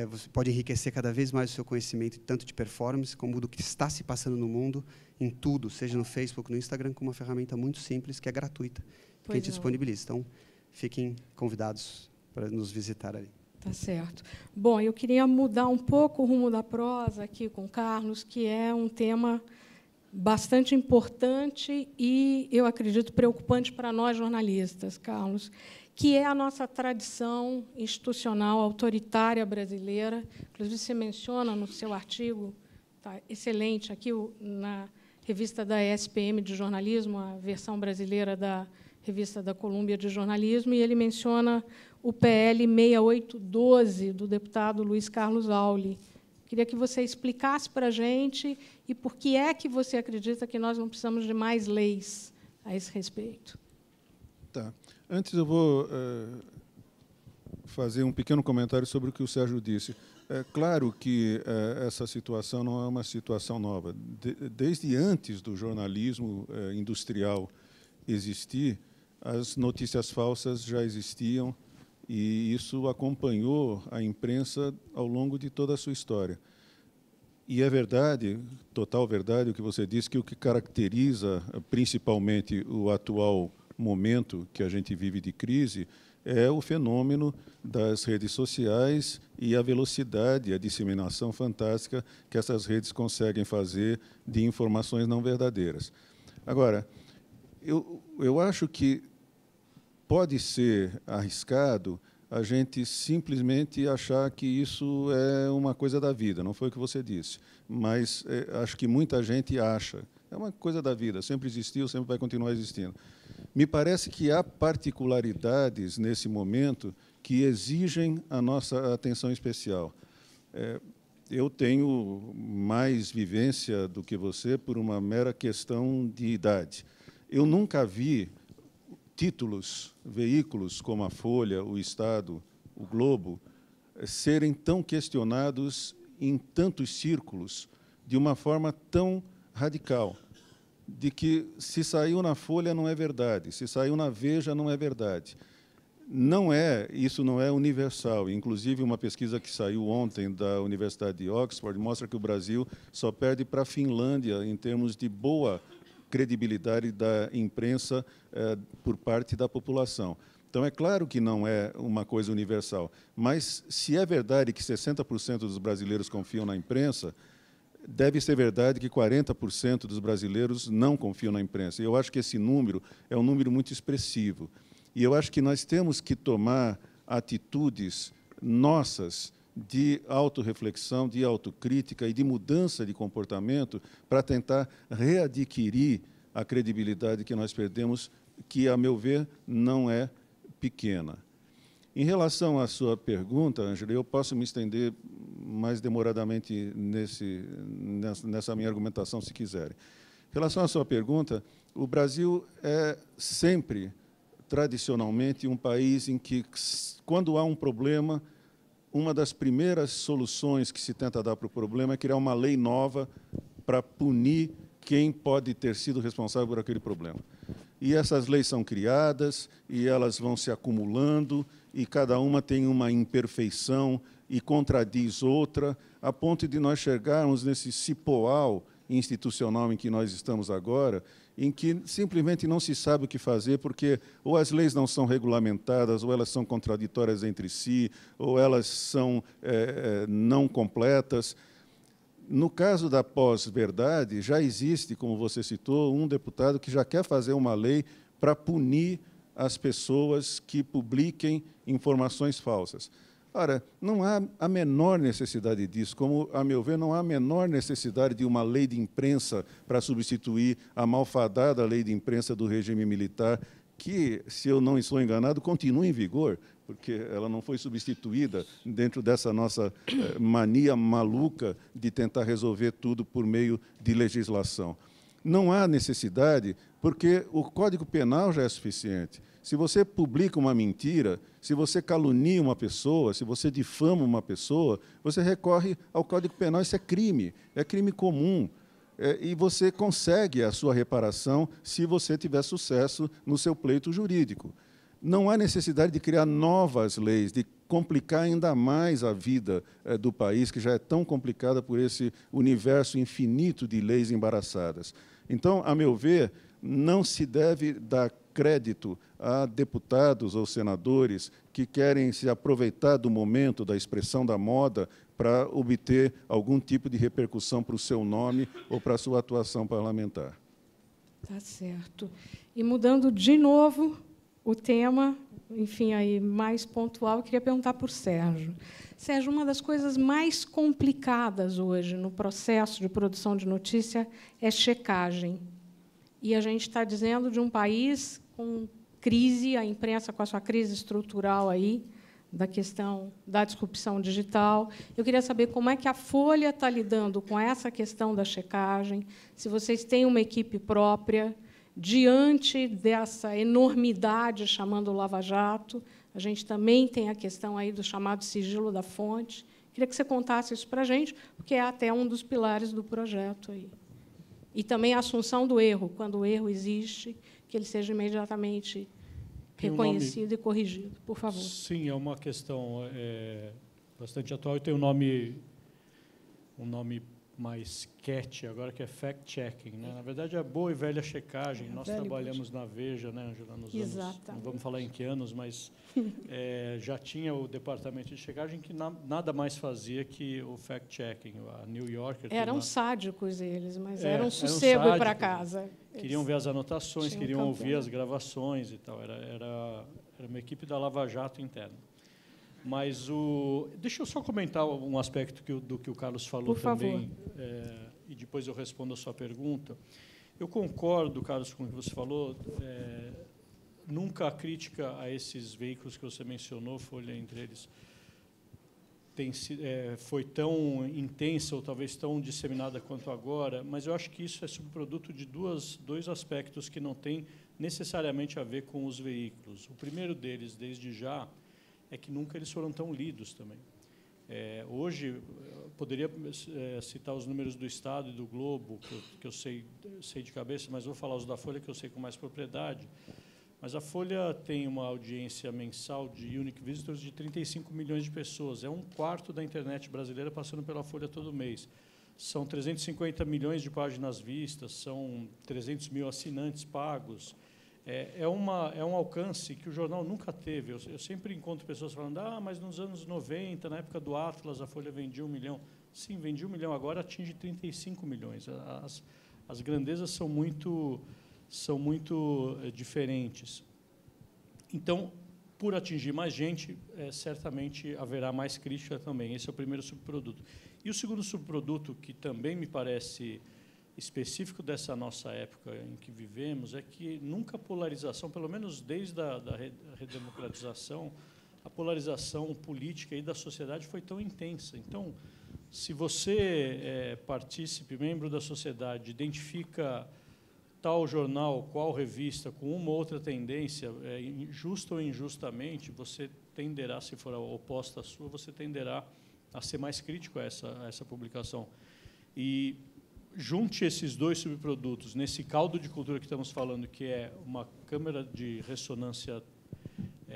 você pode enriquecer cada vez mais o seu conhecimento, tanto de performance, como do que está se passando no mundo, em tudo, seja no Facebook, no Instagram, com uma ferramenta muito simples, que é gratuita, que a gente disponibiliza. Então, fiquem convidados para nos visitar ali. Tá certo. Bom, eu queria mudar um pouco o rumo da prosa aqui com o Carlos, que é um tema bastante importante e, eu acredito, preocupante para nós jornalistas, Carlos, que é a nossa tradição institucional autoritária brasileira. Inclusive, você menciona no seu artigo, tá excelente, aqui na revista da ESPM de jornalismo, a versão brasileira da revista da Colômbia de jornalismo, e ele menciona o PL 6812, do deputado Luiz Carlos Auli. Queria que você explicasse para a gente e por que é que você acredita que nós não precisamos de mais leis a esse respeito. Tá. Antes, eu vou fazer um pequeno comentário sobre o que o Sérgio disse. É claro que essa situação não é uma situação nova. Desde antes do jornalismo industrial existir, as notícias falsas já existiam, e isso acompanhou a imprensa ao longo de toda a sua história. E é verdade, total verdade, o que você disse, que o que caracteriza principalmente o atual momento que a gente vive de crise é o fenômeno das redes sociais e a velocidade, a disseminação fantástica que essas redes conseguem fazer de informações não verdadeiras. Agora, eu acho que pode ser arriscado a gente simplesmente achar que isso é uma coisa da vida. Não foi o que você disse, mas acho que muita gente acha. É uma coisa da vida, sempre existiu, sempre vai continuar existindo. Me parece que há particularidades nesse momento que exigem a nossa atenção especial. Eu tenho mais vivência do que você por uma mera questão de idade. Eu nunca vi títulos, veículos como a Folha, o Estado, o Globo, serem tão questionados em tantos círculos de uma forma tão radical, de que se saiu na Folha não é verdade, se saiu na Veja não é verdade. Isso não é universal. Inclusive, uma pesquisa que saiu ontem da Universidade de Oxford mostra que o Brasil só perde para a Finlândia em termos de boa credibilidade da imprensa por parte da população. Então, é claro que não é uma coisa universal, mas se é verdade que 60% dos brasileiros confiam na imprensa, deve ser verdade que 40% dos brasileiros não confiam na imprensa. E eu acho que esse número é um número muito expressivo. E eu acho que nós temos que tomar atitudes nossas de autorreflexão, de autocrítica e de mudança de comportamento para tentar readquirir a credibilidade que nós perdemos, que, a meu ver, não é pequena. Em relação à sua pergunta, Ângela, eu posso me estender mais demoradamente nessa minha argumentação, se quiserem. Em relação à sua pergunta, o Brasil sempre tradicionalmente, um país em que, quando há um problema, uma das primeiras soluções que se tenta dar para o problema é criar uma lei nova para punir quem pode ter sido responsável por aquele problema. E essas leis são criadas, e elas vão se acumulando, e cada uma tem uma imperfeição e contradiz outra, a ponto de nós chegarmos nesse cipoal institucional em que nós estamos agora, em que simplesmente não se sabe o que fazer, porque ou as leis não são regulamentadas, ou elas são contraditórias entre si, ou elas são não completas. No caso da pós-verdade, já existe, como você citou, um deputado que já quer fazer uma lei para punir as pessoas que publiquem informações falsas. Ora, não há a menor necessidade disso, como, a meu ver, não há a menor necessidade de uma lei de imprensa para substituir a malfadada lei de imprensa do regime militar, que, se eu não estou enganado, continua em vigor, porque ela não foi substituída dentro dessa nossa mania maluca de tentar resolver tudo por meio de legislação. Não há necessidade, porque o Código Penal já é suficiente. Se você publica uma mentira, se você calunia uma pessoa, se você difama uma pessoa, você recorre ao Código Penal, isso é crime comum. E você consegue a sua reparação se você tiver sucesso no seu pleito jurídico. Não há necessidade de criar novas leis, de complicar ainda mais a vida do país, que já é tão complicada por esse universo infinito de leis embaraçadas. Então, a meu ver, não se deve dar crédito a deputados ou senadores que querem se aproveitar do momento, da expressão da moda, para obter algum tipo de repercussão para o seu nome ou para a sua atuação parlamentar. Tá certo. E mudando de novo o tema, enfim, aí mais pontual, eu queria perguntar para o Sérgio. Sérgio, uma das coisas mais complicadas hoje no processo de produção de notícia é checagem. E a gente está dizendo de um país com crise, a imprensa com a sua crise estrutural aí, da questão da disrupção digital. Eu queria saber como é que a Folha está lidando com essa questão da checagem, se vocês têm uma equipe própria, diante dessa enormidade chamando o Lava Jato. A gente também tem a questão aí do chamado sigilo da fonte. Queria que você contasse isso para a gente, porque é até um dos pilares do projeto aí. E também a assunção do erro, quando o erro existe, que ele seja imediatamente reconhecido e corrigido, por favor. Sim, é uma questão bastante atual e tem um nome mais catchy agora, que é fact-checking, né? Na verdade, é a boa e velha checagem. Nós trabalhamos na Veja, né, Angela, nos anos, não vamos falar em que anos, mas já tinha o departamento de checagem que nada mais fazia que o fact-checking. A New Yorker... Eram sádicos eles, mas era um sossego ir para casa. Queriam ver as anotações, queriam ouvir as gravações e tal. Era uma equipe da Lava Jato interna. Mas deixa eu só comentar um aspecto do que o Carlos falou também, e depois eu respondo a sua pergunta. Eu concordo, Carlos, com o que você falou. Nunca a crítica a esses veículos que você mencionou, Folha entre eles, foi tão intensa ou talvez tão disseminada quanto agora, mas eu acho que isso é subproduto de dois aspectos que não têm necessariamente a ver com os veículos. O primeiro deles, desde já, é que nunca eles foram tão lidos também. Hoje, eu poderia citar os números do Estado e do Globo, que eu sei de cabeça, mas vou falar os da Folha, que eu sei com mais propriedade. Mas a Folha tem uma audiência mensal de unique visitors de 35 milhões de pessoas. É um quarto da internet brasileira passando pela Folha todo mês. São 350 milhões de páginas vistas, são 300 mil assinantes pagos. É um alcance que o jornal nunca teve. Eu sempre encontro pessoas falando, mas nos anos 90, na época do Atlas, a Folha vendia 1 milhão. Sim, vendia 1 milhão, agora atinge 35 milhões. As grandezas são muito diferentes. Então, por atingir mais gente, certamente haverá mais crítica também. Esse é o primeiro subproduto. E o segundo subproduto, que também me parece específico dessa nossa época em que vivemos, é que nunca a polarização, pelo menos desde a redemocratização, a polarização política e da sociedade foi tão intensa. Então, se você é partícipe, membro da sociedade, identifica tal jornal, qual revista, com uma ou outra tendência, justa ou injustamente, você tenderá, se for oposta à sua, você tenderá a ser mais crítico a essa publicação. E junte esses dois subprodutos nesse caldo de cultura que estamos falando, que é uma câmera de ressonância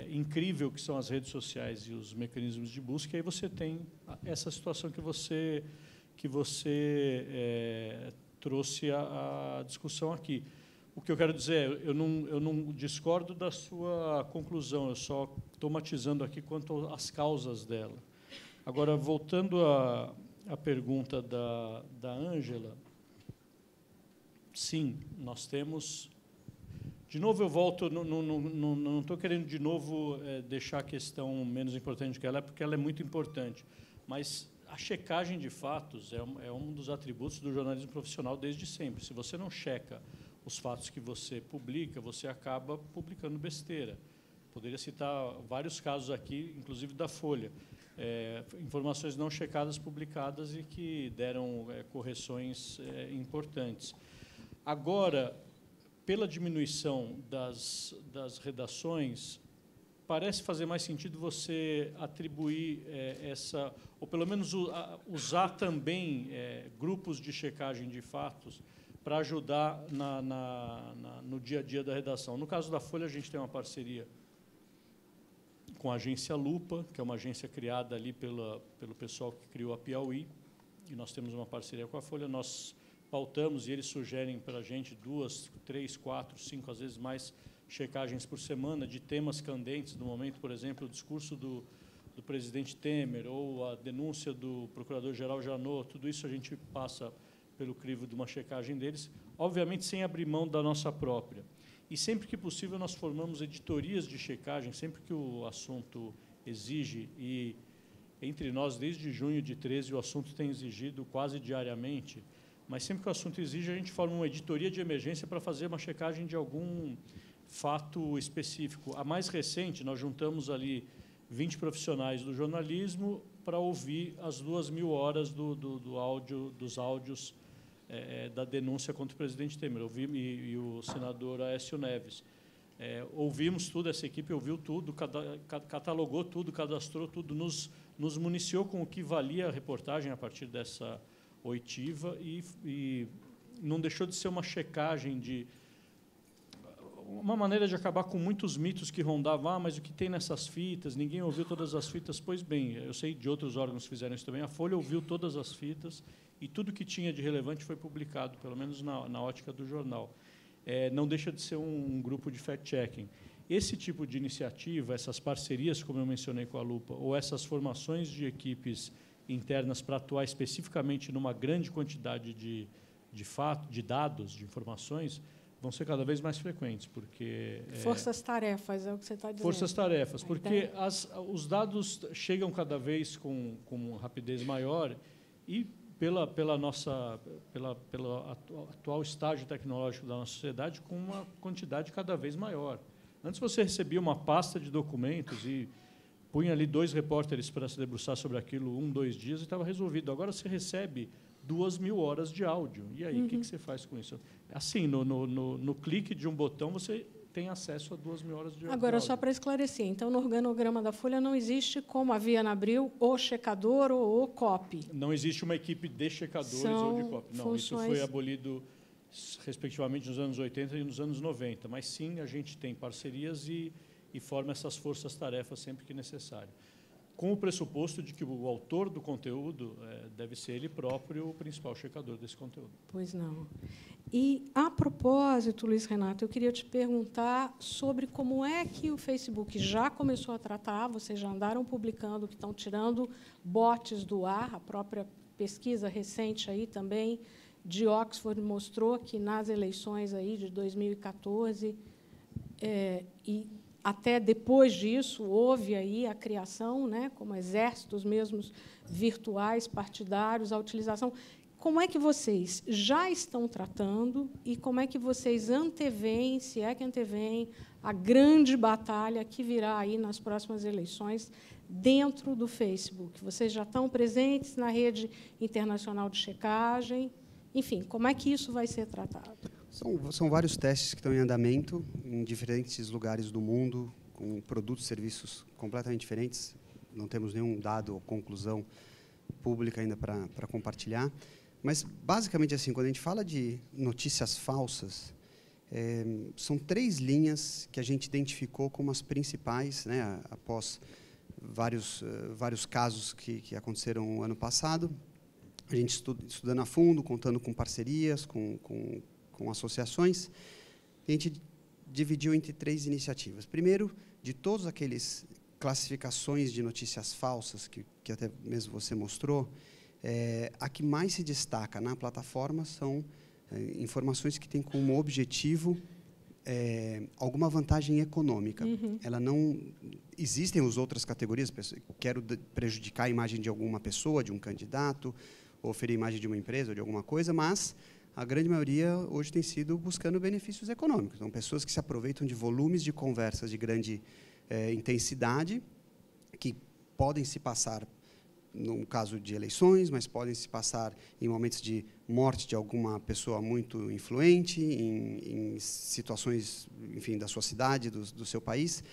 incrível, que são as redes sociais e os mecanismos de busca, e aí você tem essa situação que você trouxe a discussão aqui. O que eu quero dizer, eu não discordo da sua conclusão, eu só estou matizando aqui quanto às causas dela. Agora, voltando à pergunta da Ângela, sim, nós temos... De novo, eu volto, não estou querendo de novo deixar a questão menos importante que ela é, porque ela é muito importante, mas a checagem de fatos é um dos atributos do jornalismo profissional desde sempre. Se você não checa os fatos que você publica, você acaba publicando besteira. Poderia citar vários casos aqui, inclusive da Folha. Informações não checadas publicadas e que deram correções importantes. Agora, pela diminuição das redações, parece fazer mais sentido você atribuir ou pelo menos usar também grupos de checagem de fatos para ajudar no dia a dia da redação. No caso da Folha, a gente tem uma parceria com a agência Lupa, que é uma agência criada ali pelo pessoal que criou a Piauí, e nós temos uma parceria com a Folha. Nós pautamos e eles sugerem para a gente 2, 3, 4, 5, às vezes mais checagens por semana de temas candentes do momento, por exemplo, o discurso do presidente Temer ou a denúncia do procurador-geral Janot. Tudo isso a gente passa pelo crivo de uma checagem deles, obviamente sem abrir mão da nossa própria. E sempre que possível nós formamos editorias de checagem, sempre que o assunto exige, e entre nós, desde junho de 13, o assunto tem exigido quase diariamente, mas sempre que o assunto exige, a gente forma uma editoria de emergência para fazer uma checagem de algum fato específico. A mais recente, nós juntamos ali 20 profissionais do jornalismo para ouvir as 2.000 horas dos áudios da denúncia contra o presidente Temer, e o senador Aécio Neves. Ouvimos tudo, essa equipe ouviu tudo, catalogou tudo, cadastrou tudo, nos municiou com o que valia a reportagem a partir dessa oitiva, e não deixou de ser uma checagem uma maneira de acabar com muitos mitos que rondavam. Mas o que tem nessas fitas? Ninguém ouviu todas as fitas. Pois bem, eu sei de outros órgãos que fizeram isso também. A Folha ouviu todas as fitas e tudo que tinha de relevante foi publicado, pelo menos na ótica do jornal. Não deixa de ser um grupo de fact-checking. Esse tipo de iniciativa, essas parcerias, como eu mencionei com a Lupa, ou essas formações de equipes internas para atuar especificamente numa grande quantidade de dados, de informações, vão ser cada vez mais frequentes, porque... Forças-tarefas, é o que você está dizendo. Forças-tarefas, porque os dados chegam cada vez com rapidez maior, e pelo atual estágio tecnológico da nossa sociedade, com uma quantidade cada vez maior. Antes você recebia uma pasta de documentos e punha ali 2 repórteres para se debruçar sobre aquilo 1, 2 dias e estava resolvido. Agora você recebe 2.000 horas de áudio. E aí, o que você faz com isso? Assim, no clique de um botão, você tem acesso a 2.000 horas de áudio. Agora, só para esclarecer, então, no organograma da Folha não existe, como havia na Abril, o checador ou o copy? Não existe uma equipe de checadores ou de copy. Não, funções... Isso foi abolido, respectivamente, nos anos 80 e nos anos 90. Mas, sim, a gente tem parcerias e forma essas forças-tarefas sempre que necessário, com o pressuposto de que o autor do conteúdo deve ser ele próprio o principal checador desse conteúdo. Pois não. E, a propósito, Luiz Renato, eu queria te perguntar sobre como é que o Facebook já começou a tratar, vocês já andaram publicando que estão tirando bots do ar, a própria pesquisa recente aí também de Oxford mostrou que nas eleições aí de 2014 e até depois disso, houve aí a criação, como exércitos mesmos virtuais, partidários, a utilização. Como é que vocês já estão tratando e como é que vocês anteveem, se é que anteveem, a grande batalha que virá aí nas próximas eleições dentro do Facebook? Vocês já estão presentes na rede internacional de checagem? Enfim, como é que isso vai ser tratado? São vários testes que estão em andamento em diferentes lugares do mundo, com produtos e serviços completamente diferentes. Não temos nenhum dado ou conclusão pública ainda para compartilhar. Mas, basicamente, assim, quando a gente fala de notícias falsas, são 3 linhas que a gente identificou como as principais, né, após vários casos que aconteceram ano passado. A gente estudando a fundo, contando com parcerias, com associações, a gente dividiu entre 3 iniciativas. Primeiro, de todos aqueles classificações de notícias falsas que até mesmo você mostrou, a que mais se destaca na plataforma são informações que têm como objetivo alguma vantagem econômica. Ela não existem as outras categorias. Quero prejudicar a imagem de alguma pessoa, de um candidato, ou ferir a imagem de uma empresa ou de alguma coisa, mas a grande maioria hoje tem sido buscando benefícios econômicos. São pessoas que se aproveitam de volumes de conversas de grande intensidade, que podem se passar no caso de eleições, mas podem se passar em momentos de morte de alguma pessoa muito influente, em situações, enfim, da sua cidade, do seu país,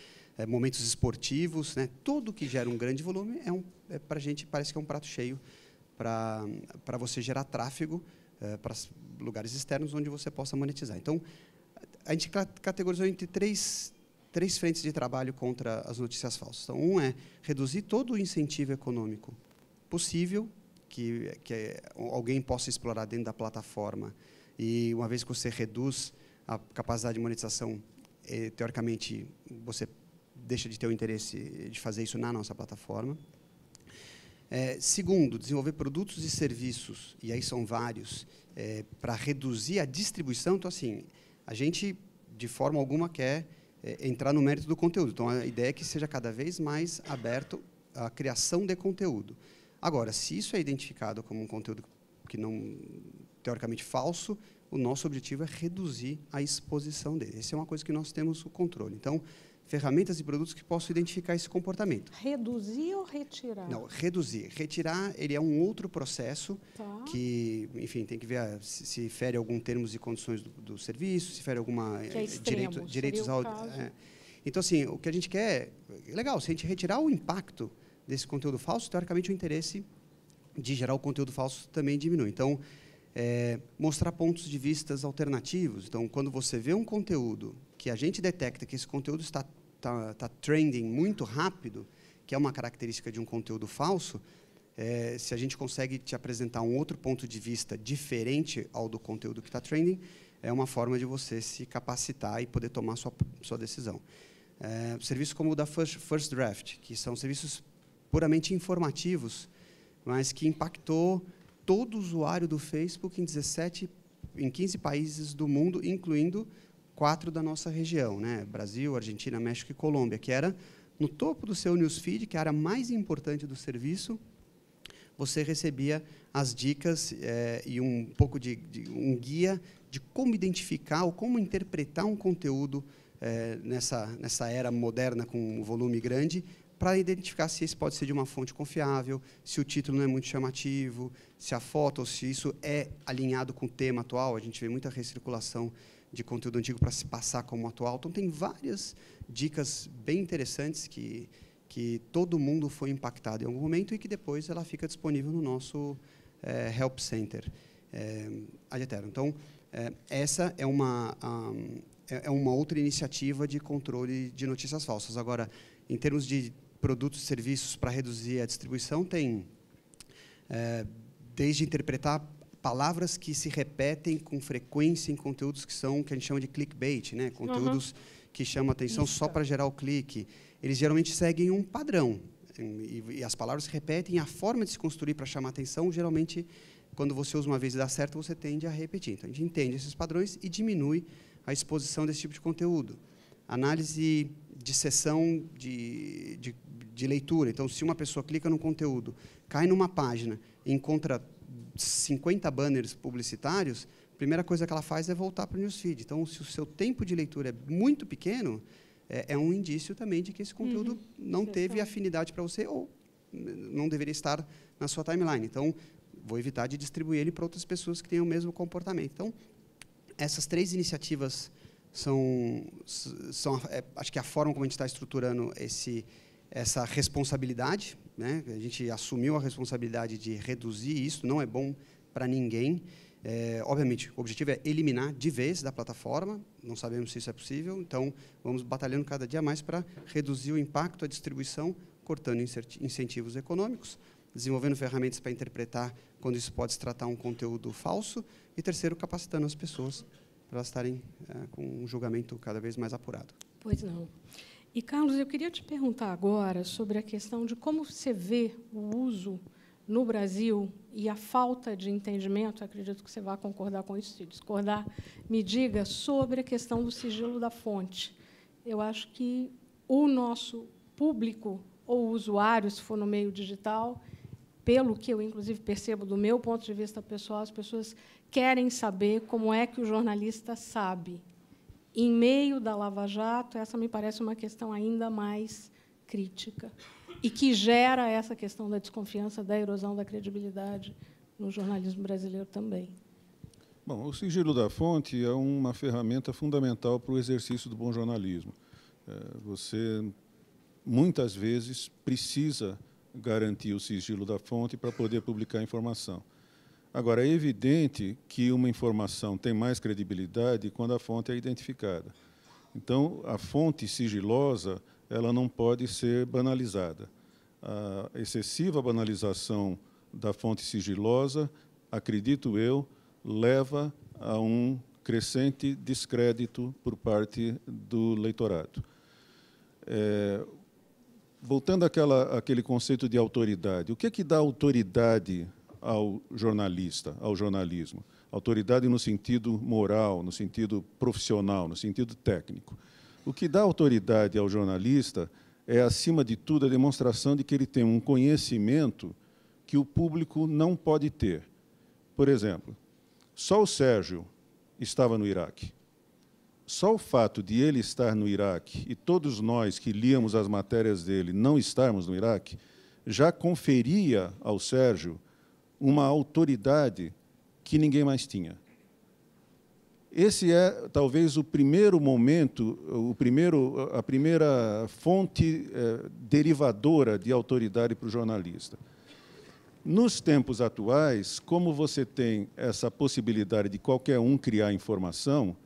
momentos esportivos, né? Tudo que gera um grande volume para a gente parece que é um prato cheio para você gerar tráfego para lugares externos onde você possa monetizar. Então, a gente categorizou entre três frentes de trabalho contra as notícias falsas. Então, um é reduzir todo o incentivo econômico possível que alguém possa explorar dentro da plataforma. E, uma vez que você reduz a capacidade de monetização, teoricamente, você deixa de ter o interesse de fazer isso na nossa plataforma. Segundo, desenvolver produtos e serviços, e aí são vários, para reduzir a distribuição. Então, assim, a gente, de forma alguma, quer entrar no mérito do conteúdo. Então, a ideia é que seja cada vez mais aberto à criação de conteúdo. Agora, se isso é identificado como um conteúdo que não, teoricamente, falso, o nosso objetivo é reduzir a exposição dele. Essa é uma coisa que nós temos o controle. Então, ferramentas e produtos que possam identificar esse comportamento. Reduzir ou retirar? Não, reduzir. Retirar, ele é um outro processo que, enfim, tem que ver se fere algum termos e condições do serviço, se fere alguma direitos ao... Então, assim, o que a gente quer... Legal, se a gente retirar o impacto desse conteúdo falso, teoricamente, o interesse de gerar o conteúdo falso também diminui. Então, mostrar pontos de vista alternativos. Então, quando você vê um conteúdo que a gente detecta que esse conteúdo está trending muito rápido, que é uma característica de um conteúdo falso, se a gente consegue te apresentar um outro ponto de vista diferente ao do conteúdo que está trending, é uma forma de você se capacitar e poder tomar sua decisão. Serviços como o da First Draft, que são serviços puramente informativos, mas que impactou todo usuário do Facebook em 15 países do mundo, incluindo 4 da nossa região, né? Brasil, Argentina, México e Colômbia, que era no topo do seu newsfeed, que era a mais importante do serviço. Você recebia as dicas e um pouco de um guia de como identificar ou como interpretar um conteúdo nessa era moderna com um volume grande, para identificar se esse pode ser de uma fonte confiável, se o título não é muito chamativo, se a foto ou se isso é alinhado com o tema atual. A gente vê muita recirculação de conteúdo antigo para se passar como atual. Então, tem várias dicas bem interessantes que todo mundo foi impactado em algum momento e que depois ela fica disponível no nosso Help Center ad eternum. Então, essa é uma outra iniciativa de controle de notícias falsas. Agora, em termos de produtos e serviços para reduzir a distribuição, tem desde interpretar palavras que se repetem com frequência em conteúdos que a gente chama de clickbait, né? Conteúdos que chamam a atenção só para gerar o clique. Eles geralmente seguem um padrão, e as palavras se repetem, e a forma de se construir para chamar a atenção, geralmente, quando você usa uma vez e dá certo, você tende a repetir. Então, a gente entende esses padrões e diminui a exposição desse tipo de conteúdo. Análise de sessão de leitura. Então, se uma pessoa clica num conteúdo, cai numa página e encontra 50 banners publicitários, a primeira coisa que ela faz é voltar para o newsfeed. Então, se o seu tempo de leitura é muito pequeno, é um indício também de que esse conteúdo não teve afinidade para você ou não deveria estar na sua timeline. Então, vou evitar de distribuir ele para outras pessoas que tenham o mesmo comportamento. Então, essas 3 iniciativas acho que a forma como a gente está estruturando essa responsabilidade, né? A gente assumiu a responsabilidade de reduzir isso, não é bom para ninguém. Obviamente, o objetivo é eliminar de vez da plataforma, não sabemos se isso é possível, então vamos batalhando cada dia mais para reduzir o impacto, a distribuição, cortando incentivos econômicos, desenvolvendo ferramentas para interpretar quando isso pode se tratar um conteúdo falso, e terceiro, capacitando as pessoas para elas estarem com um julgamento cada vez mais apurado. Pois não. E, Carlos, eu queria te perguntar agora sobre a questão de como você vê o uso no Brasil e a falta de entendimento, acredito que você vai concordar com isso, se discordar, me diga sobre a questão do sigilo da fonte. Eu acho que o nosso público ou usuário, se for no meio digital, pelo que eu, inclusive, percebo do meu ponto de vista pessoal, as pessoas querem saber como é que o jornalista sabe. Em meio da Lava Jato, essa me parece uma questão ainda mais crítica e que gera essa questão da desconfiança, da erosão da credibilidade no jornalismo brasileiro também. Bom, o sigilo da fonte é uma ferramenta fundamental para o exercício do bom jornalismo. Você, muitas vezes, precisa garantir o sigilo da fonte para poder publicar a informação. Agora, é evidente que uma informação tem mais credibilidade quando a fonte é identificada. Então, a fonte sigilosa ela não pode ser banalizada. A excessiva banalização da fonte sigilosa, acredito eu, leva a um crescente descrédito por parte do leitorado. Voltando àquele conceito de autoridade, o que dá autoridade ao jornalista, ao jornalismo? Autoridade no sentido moral, no sentido profissional, no sentido técnico. O que dá autoridade ao jornalista é, acima de tudo, a demonstração de que ele tem um conhecimento que o público não pode ter. Por exemplo, só o Sérgio estava no Iraque. Só o fato de ele estar no Iraque e todos nós que líamos as matérias dele não estarmos no Iraque já conferia ao Sérgio uma autoridade que ninguém mais tinha. Esse é, talvez, o primeiro momento, a primeira fonte derivadora de autoridade para o jornalista. Nos tempos atuais, como você tem essa possibilidade de qualquer um criar informação,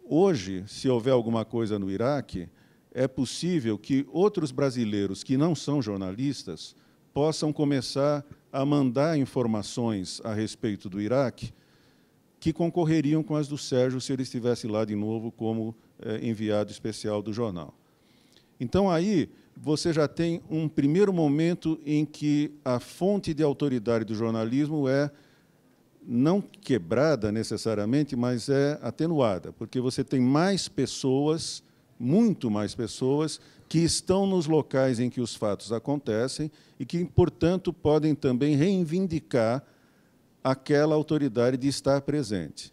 hoje, se houver alguma coisa no Iraque, é possível que outros brasileiros que não são jornalistas possam começar a mandar informações a respeito do Iraque que concorreriam com as do Sérgio se ele estivesse lá de novo como enviado especial do jornal. Então, aí, você já tem um primeiro momento em que a fonte de autoridade do jornalismo é não quebrada necessariamente, mas é atenuada, porque você tem mais pessoas, muito mais pessoas, que estão nos locais em que os fatos acontecem e que, portanto, podem também reivindicar aquela autoridade de estar presente.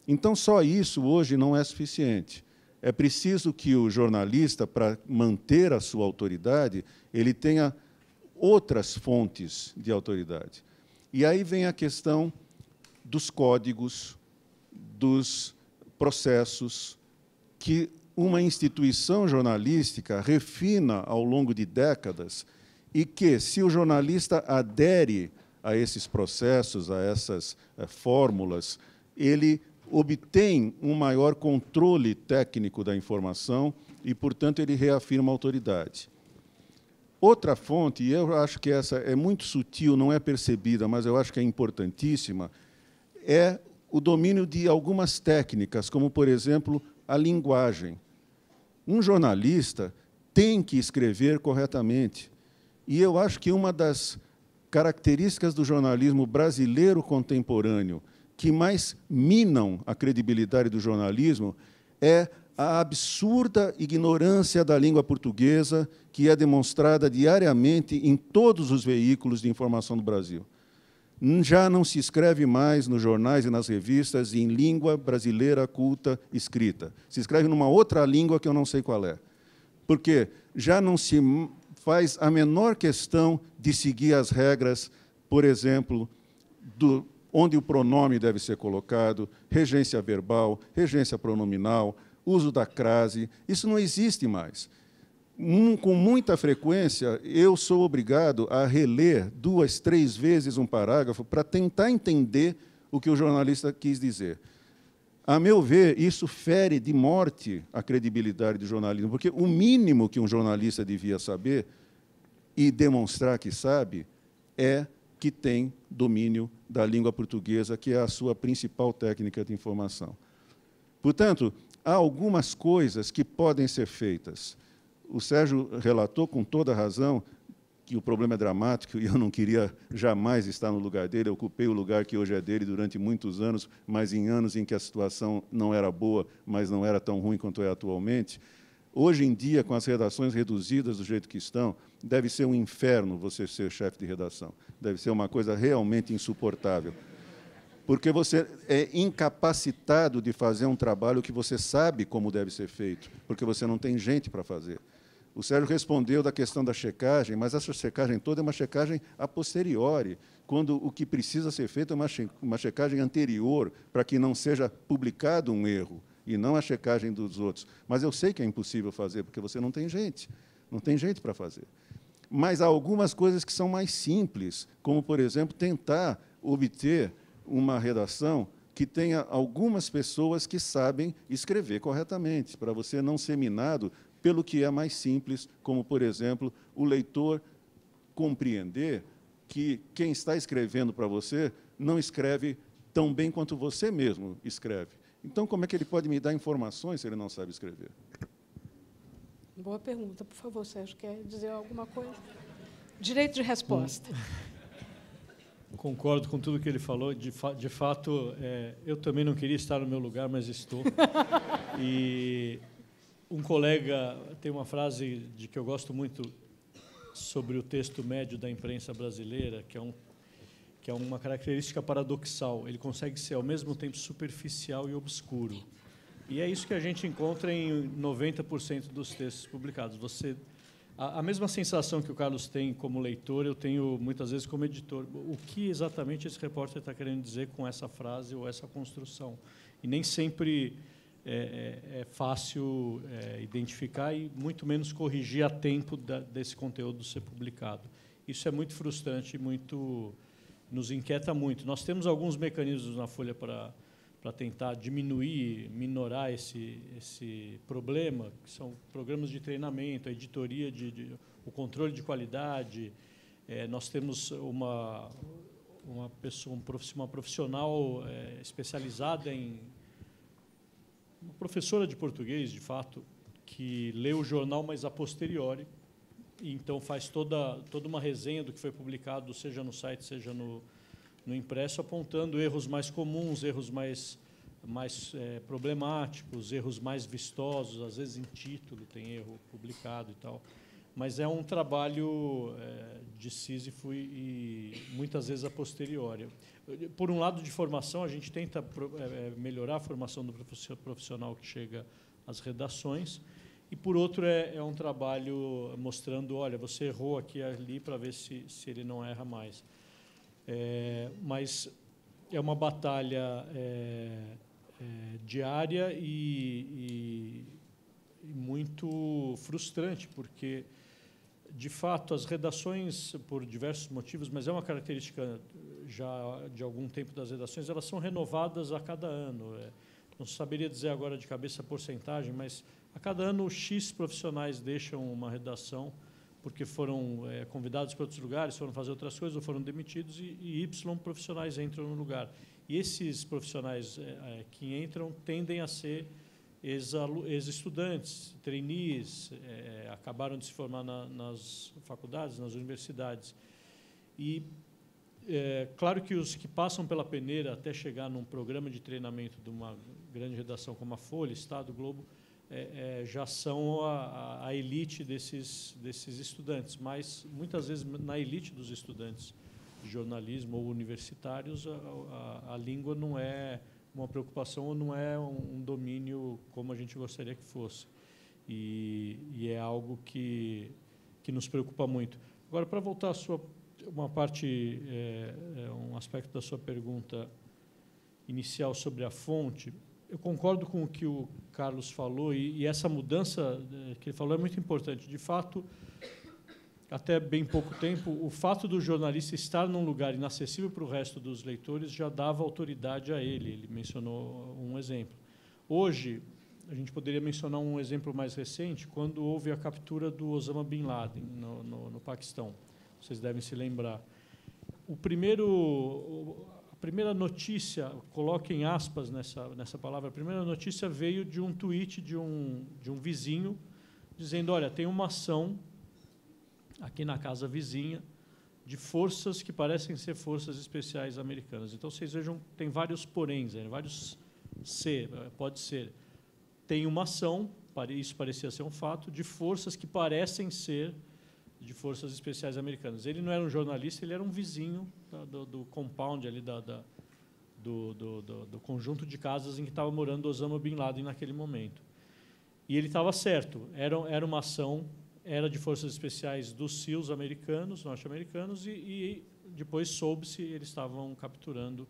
Então, só isso hoje não é suficiente. É preciso que o jornalista, para manter a sua autoridade, ele tenha outras fontes de autoridade. E aí vem a questão dos códigos, dos processos que uma instituição jornalística refina ao longo de décadas e que, se o jornalista adere a esses processos, a essas fórmulas, ele obtém um maior controle técnico da informação e, portanto, ele reafirma a autoridade. Outra fonte, e eu acho que essa é muito sutil, não é percebida, mas eu acho que é importantíssima, é o domínio de algumas técnicas, como, por exemplo, a linguagem. Um jornalista tem que escrever corretamente. E eu acho que uma das características do jornalismo brasileiro contemporâneo que mais minam a credibilidade do jornalismo é a absurda ignorância da língua portuguesa que é demonstrada diariamente em todos os veículos de informação do Brasil. Já não se escreve mais nos jornais e nas revistas em língua brasileira culta escrita. Se escreve numa outra língua que eu não sei qual é. Porque já não se faz a menor questão de seguir as regras, por exemplo, do onde o pronome deve ser colocado, regência verbal, regência pronominal, uso da crase. Isso não existe mais. Com muita frequência, eu sou obrigado a reler 2, 3 vezes um parágrafo para tentar entender o que o jornalista quis dizer. A meu ver, isso fere de morte a credibilidade do jornalismo, porque o mínimo que um jornalista devia saber e demonstrar que sabe é que tem domínio da língua portuguesa, que é a sua principal técnica de informação. Portanto, há algumas coisas que podem ser feitas. O Sérgio relatou com toda a razão que o problema é dramático e eu não queria jamais estar no lugar dele. Eu ocupei o lugar que hoje é dele durante muitos anos, mas em anos em que a situação não era boa, mas não era tão ruim quanto é atualmente. Hoje em dia, com as redações reduzidas do jeito que estão, deve ser um inferno você ser chefe de redação. Deve ser uma coisa realmente insuportável. Porque você é incapacitado de fazer um trabalho que você sabe como deve ser feito, porque você não tem gente para fazer. O Sérgio respondeu da questão da checagem, mas essa checagem toda é uma checagem a posteriori, quando o que precisa ser feito é uma checagem anterior, para que não seja publicado um erro, e não a checagem dos outros. Mas eu sei que é impossível fazer, porque você não tem gente para fazer. Mas há algumas coisas que são mais simples, como, por exemplo, tentar obter uma redação que tenha algumas pessoas que sabem escrever corretamente, para você não ser minado pelo que é mais simples, como, por exemplo, o leitor compreender que quem está escrevendo para você não escreve tão bem quanto você mesmo escreve. Então, como é que ele pode me dar informações se ele não sabe escrever? Boa pergunta. Por favor, Sérgio, quer dizer alguma coisa? Direito de resposta. Concordo com tudo que ele falou. De fato, eu também não queria estar no meu lugar, mas estou. E um colega tem uma frase de que eu gosto muito sobre o texto médio da imprensa brasileira, que é uma característica paradoxal. Ele consegue ser, ao mesmo tempo, superficial e obscuro. E é isso que a gente encontra em 90% dos textos publicados. A mesma sensação que o Carlos tem como leitor, eu tenho muitas vezes como editor. O que exatamente esse repórter está querendo dizer com essa frase ou essa construção? E nem sempre é fácil identificar e muito menos corrigir a tempo desse conteúdo ser publicado. Isso é muito frustrante e nos inquieta muito. Nós temos alguns mecanismos na Folha para tentar minorar esse problema, que são programas de treinamento, a editoria, o controle de qualidade. Nós temos uma profissional especializada uma professora de português, de fato, que lê o jornal, mas a posteriori, e então faz toda uma resenha do que foi publicado, seja no site, seja no impresso, apontando erros mais comuns, erros mais problemáticos, erros mais vistosos, às vezes em título tem erro publicado e tal. Mas é um trabalho de Sísifo e muitas vezes a posteriori. Por um lado, de formação, a gente tenta melhorar a formação do profissional que chega às redações, e, por outro, é um trabalho mostrando, olha, você errou aqui e ali para ver se ele não erra mais. Mas é uma batalha diária e muito frustrante, porque, de fato, as redações, por diversos motivos, mas é uma característica já de algum tempo das redações, elas são renovadas a cada ano. Não saberia dizer agora de cabeça a porcentagem, mas a cada ano X profissionais deixam uma redação porque foram convidados para outros lugares, foram fazer outras coisas ou foram demitidos, e Y profissionais entram no lugar. E esses profissionais que entram tendem a ser ex-estudantes, trainees, acabaram de se formar nas faculdades, nas universidades. E claro que os que passam pela peneira até chegar num programa de treinamento de uma grande redação como a Folha, Estado, Globo, já são a elite desses estudantes, mas muitas vezes na elite dos estudantes de jornalismo ou universitários a língua não é uma preocupação ou não é um domínio como a gente gostaria que fosse. E é algo que nos preocupa muito. Agora, para voltar à sua uma parte, um aspecto da sua pergunta inicial sobre a fonte. Eu concordo com o que o Carlos falou, e essa mudança que ele falou é muito importante. De fato, até bem pouco tempo, o fato do jornalista estar num lugar inacessível para o resto dos leitores já dava autoridade a ele. Ele mencionou um exemplo. Hoje, a gente poderia mencionar um exemplo mais recente, quando houve a captura do Osama Bin Laden no Paquistão. Vocês devem se lembrar. A primeira notícia, coloquem aspas nessa palavra, a primeira notícia veio de um tweet de um vizinho, dizendo, olha, tem uma ação aqui na casa vizinha de forças que parecem ser forças especiais americanas. Então, vocês vejam, tem vários poréns, vários pode ser. Tem uma ação, isso parecia ser um fato, de forças que parecem ser de forças especiais americanas. Ele não era um jornalista, ele era um vizinho do compound ali do conjunto de casas em que estava morando Osama Bin Laden naquele momento. E ele estava certo. Era uma ação, era de forças especiais dos SEALs americanos, norte-americanos, e depois soube-se eles estavam capturando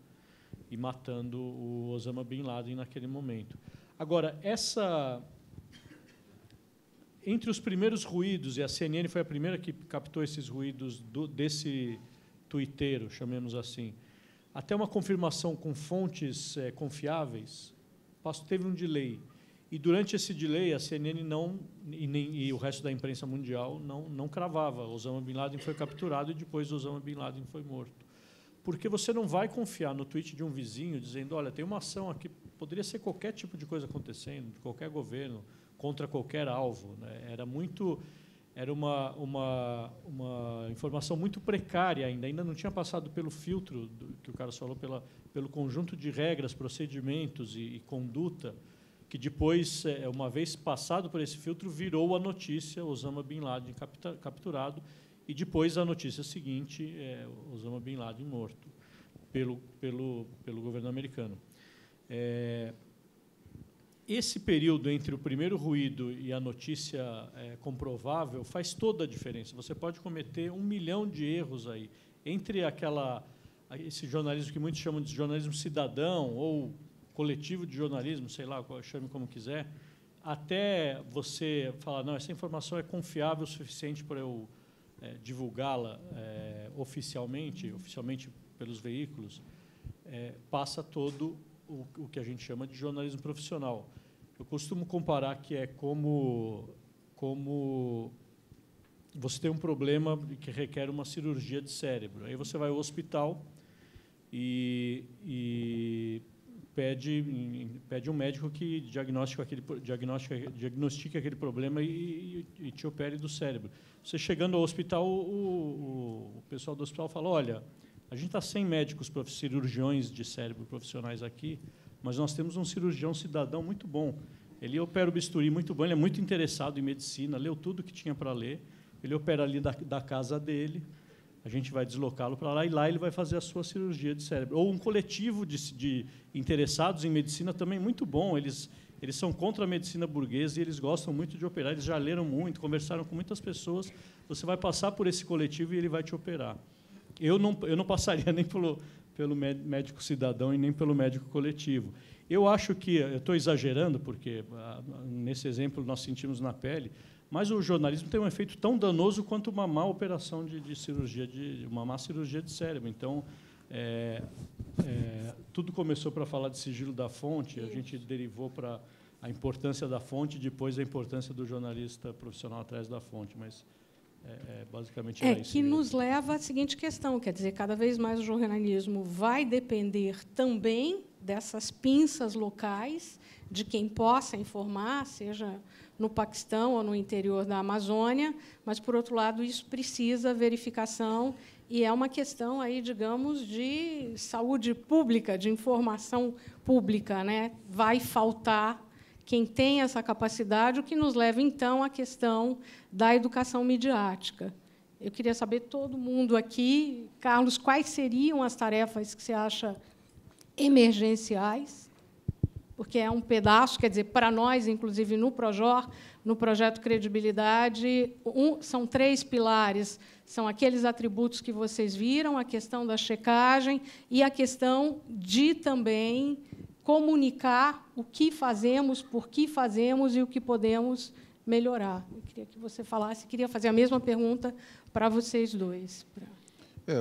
e matando o Osama Bin Laden naquele momento. Agora, entre os primeiros ruídos, e a CNN foi a primeira que captou esses ruídos desse tuiteiro, chamemos assim, até uma confirmação com fontes confiáveis, teve um delay. E, durante esse delay, a CNN e o resto da imprensa mundial não cravava. Osama Bin Laden foi capturado e, depois, Osama Bin Laden foi morto. Porque você não vai confiar no tweet de um vizinho dizendo, olha, tem uma ação aqui, poderia ser qualquer tipo de coisa acontecendo, de qualquer governo, contra qualquer alvo, né? Era uma informação muito precária ainda não tinha passado pelo filtro que o Carlos falou, pelo conjunto de regras, procedimentos e conduta, que depois, uma vez passado por esse filtro, virou a notícia Osama Bin Laden capturado, e depois a notícia seguinte, Osama Bin Laden morto pelo governo americano. Esse período entre o primeiro ruído e a notícia comprovável faz toda a diferença. Você pode cometer 1 milhão de erros aí. Entre esse jornalismo que muitos chamam de jornalismo cidadão ou coletivo de jornalismo, sei lá, chame como quiser, até você falar, não, essa informação é confiável o suficiente para eu divulgá-la oficialmente pelos veículos, passa todo o que a gente chama de jornalismo profissional. Eu costumo comparar que é como você tem um problema que requer uma cirurgia de cérebro. Aí você vai ao hospital e pede um médico que diagnostique aquele problema e te opere do cérebro. Você chegando ao hospital, o pessoal do hospital fala, olha, a gente está sem médicos cirurgiões de cérebro profissionais aqui, mas nós temos um cirurgião cidadão muito bom. Ele opera o bisturi muito bom, ele é muito interessado em medicina, leu tudo que tinha para ler, ele opera ali da casa dele, a gente vai deslocá-lo para lá, e lá ele vai fazer a sua cirurgia de cérebro. Ou um coletivo de interessados em medicina também muito bom, eles são contra a medicina burguesa e eles gostam muito de operar, eles já leram muito, conversaram com muitas pessoas, você vai passar por esse coletivo e ele vai te operar. Eu não passaria nem pelo médico cidadão e nem pelo médico coletivo. Eu acho que, eu estou exagerando, porque nesse exemplo nós sentimos na pele, mas o jornalismo tem um efeito tão danoso quanto uma má operação de cirurgia, uma má cirurgia de cérebro. Então, tudo começou para falar de sigilo da fonte, a gente derivou para a importância da fonte, depois a importância do jornalista profissional atrás da fonte, mas basicamente era isso. Que nos leva à seguinte questão, quer dizer, cada vez mais o jornalismo vai depender também dessas pinças locais, de quem possa informar, seja no Paquistão ou no interior da Amazônia, mas, por outro lado, isso precisa verificação e é uma questão aí, digamos, de saúde pública, de informação pública, né? Vai faltar quem tem essa capacidade, o que nos leva, então, à questão da educação midiática. Eu queria saber, todo mundo aqui, Carlos, quais seriam as tarefas que você acha emergenciais? Porque é um pedaço, quer dizer, para nós, inclusive no Projor, no projeto Credibilidade, são 3 pilares. São aqueles atributos que vocês viram, a questão da checagem e a questão de também comunicar o que fazemos, por que fazemos e o que podemos melhorar. Eu queria que você falasse, queria fazer a mesma pergunta para vocês dois.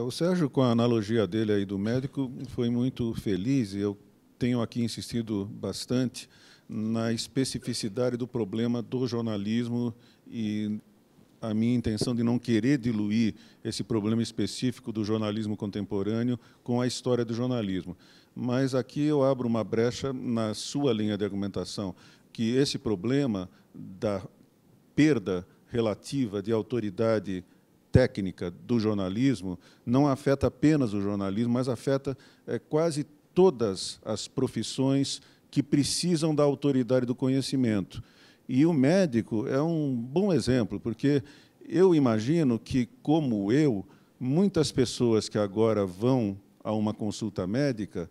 O Sérgio, com a analogia dele aí do médico, foi muito feliz, e eu tenho aqui insistido bastante na especificidade do problema do jornalismo e a minha intenção de não querer diluir esse problema específico do jornalismo contemporâneo com a história do jornalismo. Mas aqui eu abro uma brecha na sua linha de argumentação, que esse problema da perda relativa de autoridade técnica do jornalismo não afeta apenas o jornalismo, mas afeta quase todas as profissões que precisam da autoridade do conhecimento. E o médico é um bom exemplo, porque eu imagino que, como eu, muitas pessoas que agora vão a uma consulta médica,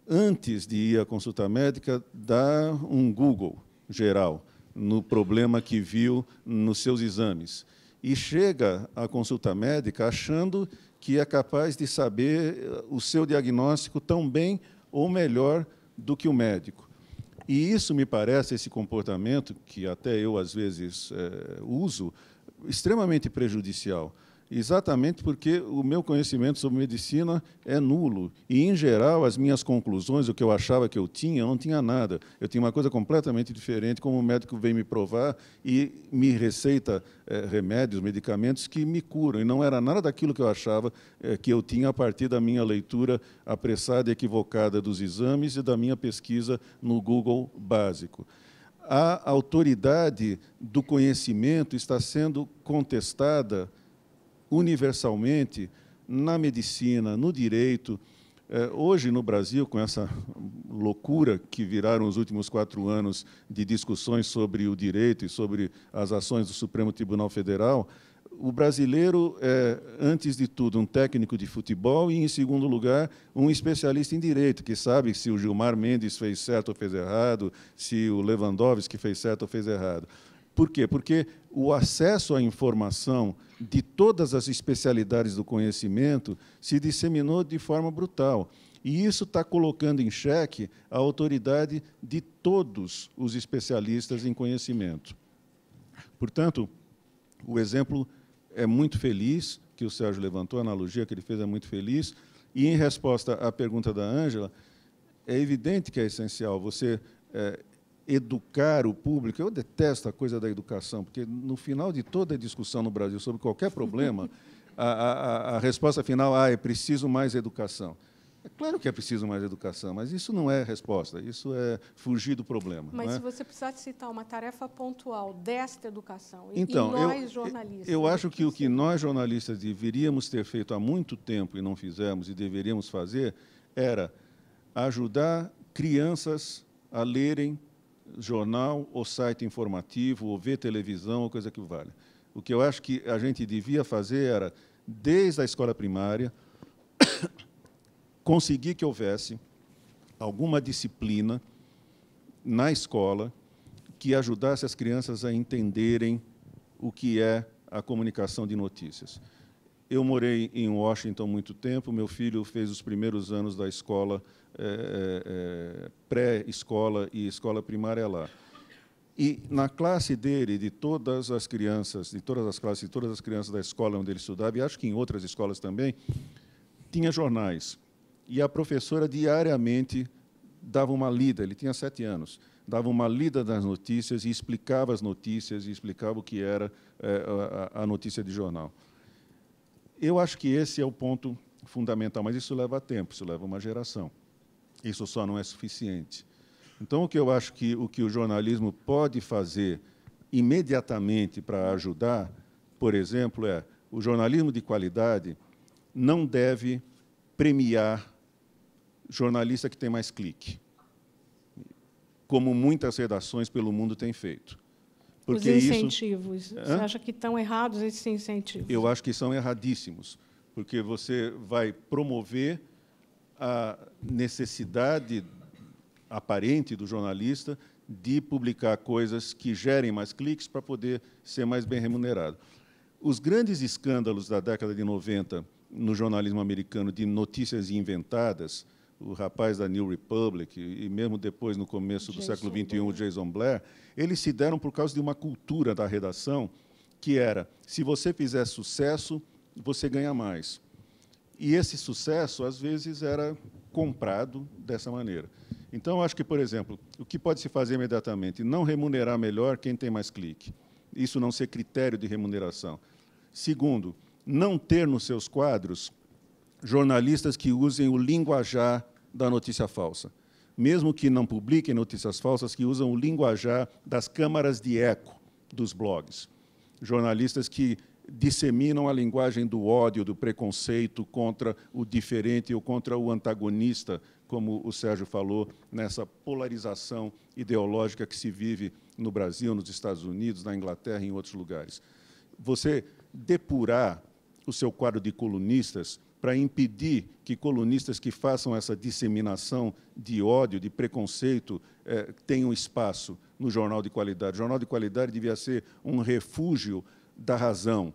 antes de ir à consulta médica, dá um Google geral no problema que viu nos seus exames. E chega à consulta médica achando que é capaz de saber o seu diagnóstico tão bem ou melhor do que o médico. E isso me parece, esse comportamento, que até eu, às vezes, uso, extremamente prejudicial, exatamente porque o meu conhecimento sobre medicina é nulo. E, em geral, as minhas conclusões, o que eu achava que eu não tinha nada. Eu tinha uma coisa completamente diferente, como o médico vem me provar e me receita remédios, medicamentos que me curam. E não era nada daquilo que eu achava que eu tinha a partir da minha leitura apressada e equivocada dos exames e da minha pesquisa no Google básico. A autoridade do conhecimento está sendo contestada universalmente na medicina, no direito. Hoje, no Brasil, com essa loucura que viraram os últimos 4 anos de discussões sobre o direito e sobre as ações do Supremo Tribunal Federal, o brasileiro é, antes de tudo, um técnico de futebol e, em segundo lugar, um especialista em direito, que sabe se o Gilmar Mendes fez certo ou fez errado, se o Lewandowski fez certo ou fez errado. Por quê? Porque o acesso à informação de todas as especialidades do conhecimento se disseminou de forma brutal. E isso está colocando em xeque a autoridade de todos os especialistas em conhecimento. Portanto, o exemplo é muito feliz, que o Sérgio levantou, a analogia que ele fez é muito feliz, e, em resposta à pergunta da Ângela, é evidente que é essencial você educar o público. Eu detesto a coisa da educação, porque, no final de toda a discussão no Brasil sobre qualquer problema, a resposta final é preciso mais educação. É claro que é preciso mais educação, mas isso não é resposta, isso é fugir do problema. Mas se você precisasse citar uma tarefa pontual desta educação, então, e nós, jornalistas... Eu acho que o que nós, jornalistas, deveríamos ter feito há muito tempo e não fizemos, e deveríamos fazer, era ajudar crianças a lerem jornal ou site informativo, ou ver televisão, ou coisa que vale. O que eu acho que a gente devia fazer era, desde a escola primária, conseguir que houvesse alguma disciplina na escola que ajudasse as crianças a entenderem o que é a comunicação de notícias. Eu morei em Washington há muito tempo, meu filho fez os primeiros anos da escola, pré-escola e escola primária lá. E, na classe dele, de todas as crianças, de todas as classes, de todas as crianças da escola onde ele estudava, e acho que em outras escolas também, tinha jornais. E a professora diariamente dava uma lida, ele tinha 7 anos, dava uma lida das notícias e explicava as notícias, e explicava o que era a notícia de jornal. Eu acho que esse é o ponto fundamental, mas isso leva tempo, isso leva uma geração. Isso só não é suficiente. Então, o que eu acho que o jornalismo pode fazer imediatamente para ajudar, por exemplo, o jornalismo de qualidade não deve premiar jornalista que tem mais clique, como muitas redações pelo mundo têm feito. Porque os incentivos. Você acha que estão errados esses incentivos? Eu acho que são erradíssimos, porque você vai promover a necessidade aparente do jornalista de publicar coisas que gerem mais cliques para poder ser mais bem remunerado. Os grandes escândalos da década de 90 no jornalismo americano de notícias inventadas, o rapaz da New Republic, e mesmo depois, no começo do século XXI, o Jason Blair, eles se deram por causa de uma cultura da redação que era, se você fizer sucesso, você ganha mais. E esse sucesso, às vezes, era comprado dessa maneira. Então, acho que, por exemplo, o que pode se fazer imediatamente? Não remunerar melhor quem tem mais clique. Isso não ser critério de remuneração. Segundo, não ter nos seus quadros jornalistas que usem o linguajar da notícia falsa. Mesmo que não publiquem notícias falsas, que usam o linguajar das câmaras de eco dos blogs. Jornalistas que disseminam a linguagem do ódio, do preconceito contra o diferente ou contra o antagonista, como o Sérgio falou, nessa polarização ideológica que se vive no Brasil, nos Estados Unidos, na Inglaterra e em outros lugares. Você depurar o seu quadro de colunistas para impedir que colunistas que façam essa disseminação de ódio, de preconceito, tenham espaço no jornal de qualidade. O jornal de qualidade devia ser um refúgio da razão,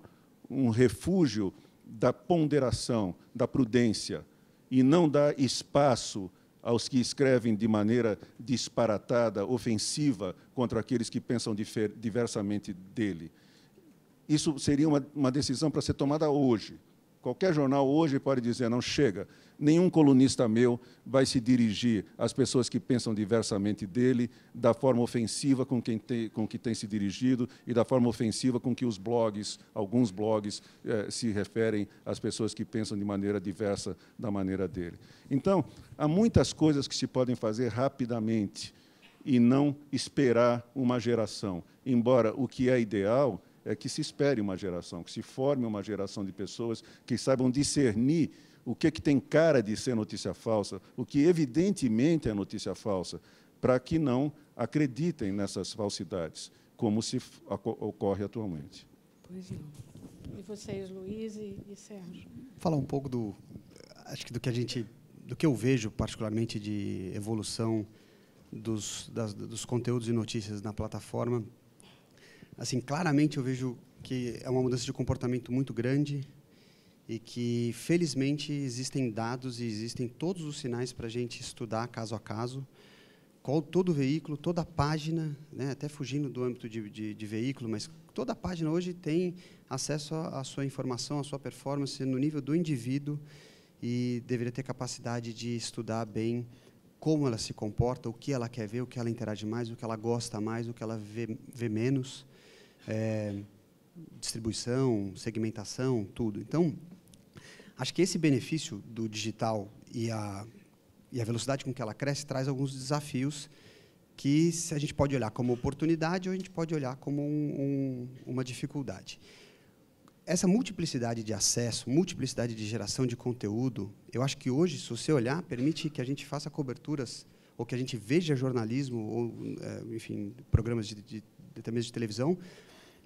um refúgio da ponderação, da prudência, e não dar espaço aos que escrevem de maneira disparatada, ofensiva, contra aqueles que pensam diversamente dele. Isso seria uma decisão para ser tomada hoje. Qualquer jornal hoje pode dizer, não, chega, nenhum colunista meu vai se dirigir às pessoas que pensam diversamente dele da forma ofensiva com que tem se dirigido e da forma ofensiva com que os blogs, alguns blogs, se referem às pessoas que pensam de maneira diversa da maneira dele. Então, há muitas coisas que se podem fazer rapidamente e não esperar uma geração, embora o que é ideal é que se espere uma geração, que se forme uma geração de pessoas que saibam discernir o que tem cara de ser notícia falsa, o que evidentemente é notícia falsa, para que não acreditem nessas falsidades, como se ocorre atualmente. Pois não. E vocês, Luiz e Sérgio? Falar um pouco acho que do que eu vejo particularmente de evolução dos conteúdos e notícias na plataforma. Assim, claramente eu vejo que é uma mudança de comportamento muito grande e que, felizmente, existem dados e existem todos os sinais para a gente estudar caso a caso, todo veículo, toda página, né, até fugindo do âmbito de veículo, mas toda página hoje tem acesso à sua informação, à sua performance no nível do indivíduo e deveria ter capacidade de estudar bem como ela se comporta, o que ela quer ver, o que ela interage mais, o que ela gosta mais, o que ela vê menos. Distribuição, segmentação, tudo. Então, acho que esse benefício do digital e a velocidade com que ela cresce traz alguns desafios que a gente pode olhar como oportunidade ou a gente pode olhar como uma dificuldade. Essa multiplicidade de acesso, multiplicidade de geração de conteúdo, eu acho que hoje, se você olhar, permite que a gente faça coberturas ou que a gente veja jornalismo ou, enfim, programas até mesmo de televisão,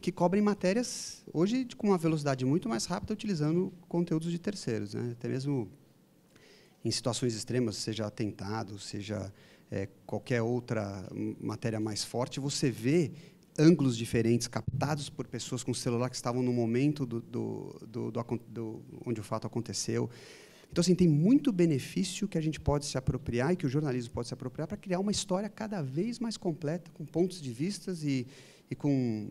que cobrem matérias, hoje, com uma velocidade muito mais rápida, utilizando conteúdos de terceiros, né? Até mesmo em situações extremas, seja atentado, seja qualquer outra matéria mais forte, você vê ângulos diferentes captados por pessoas com celular que estavam no momento onde o fato aconteceu. Então, assim, tem muito benefício que a gente pode se apropriar e que o jornalismo pode se apropriar para criar uma história cada vez mais completa, com pontos de vistas e com,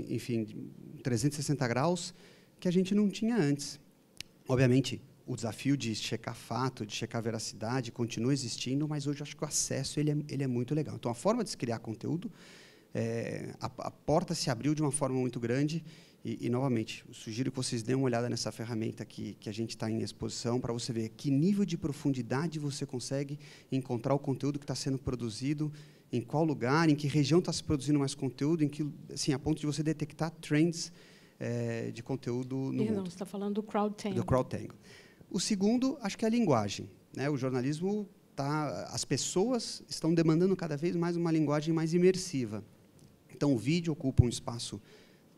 enfim, 360 graus, que a gente não tinha antes. Obviamente, o desafio de checar fato, de checar veracidade, continua existindo, mas hoje eu acho que o acesso ele é muito legal. Então, a forma de se criar conteúdo, a porta se abriu de uma forma muito grande e, novamente, eu sugiro que vocês deem uma olhada nessa ferramenta que a gente está em exposição para você ver que nível de profundidade você consegue encontrar o conteúdo que está sendo produzido, em qual lugar, em que região está se produzindo mais conteúdo, assim, a ponto de você detectar trends de conteúdo no mundo. Perdão, você está falando do CrowdTangle. Do CrowdTangle. O segundo, acho que é a linguagem, né? O jornalismo as pessoas estão demandando cada vez mais uma linguagem mais imersiva. Então, o vídeo ocupa um espaço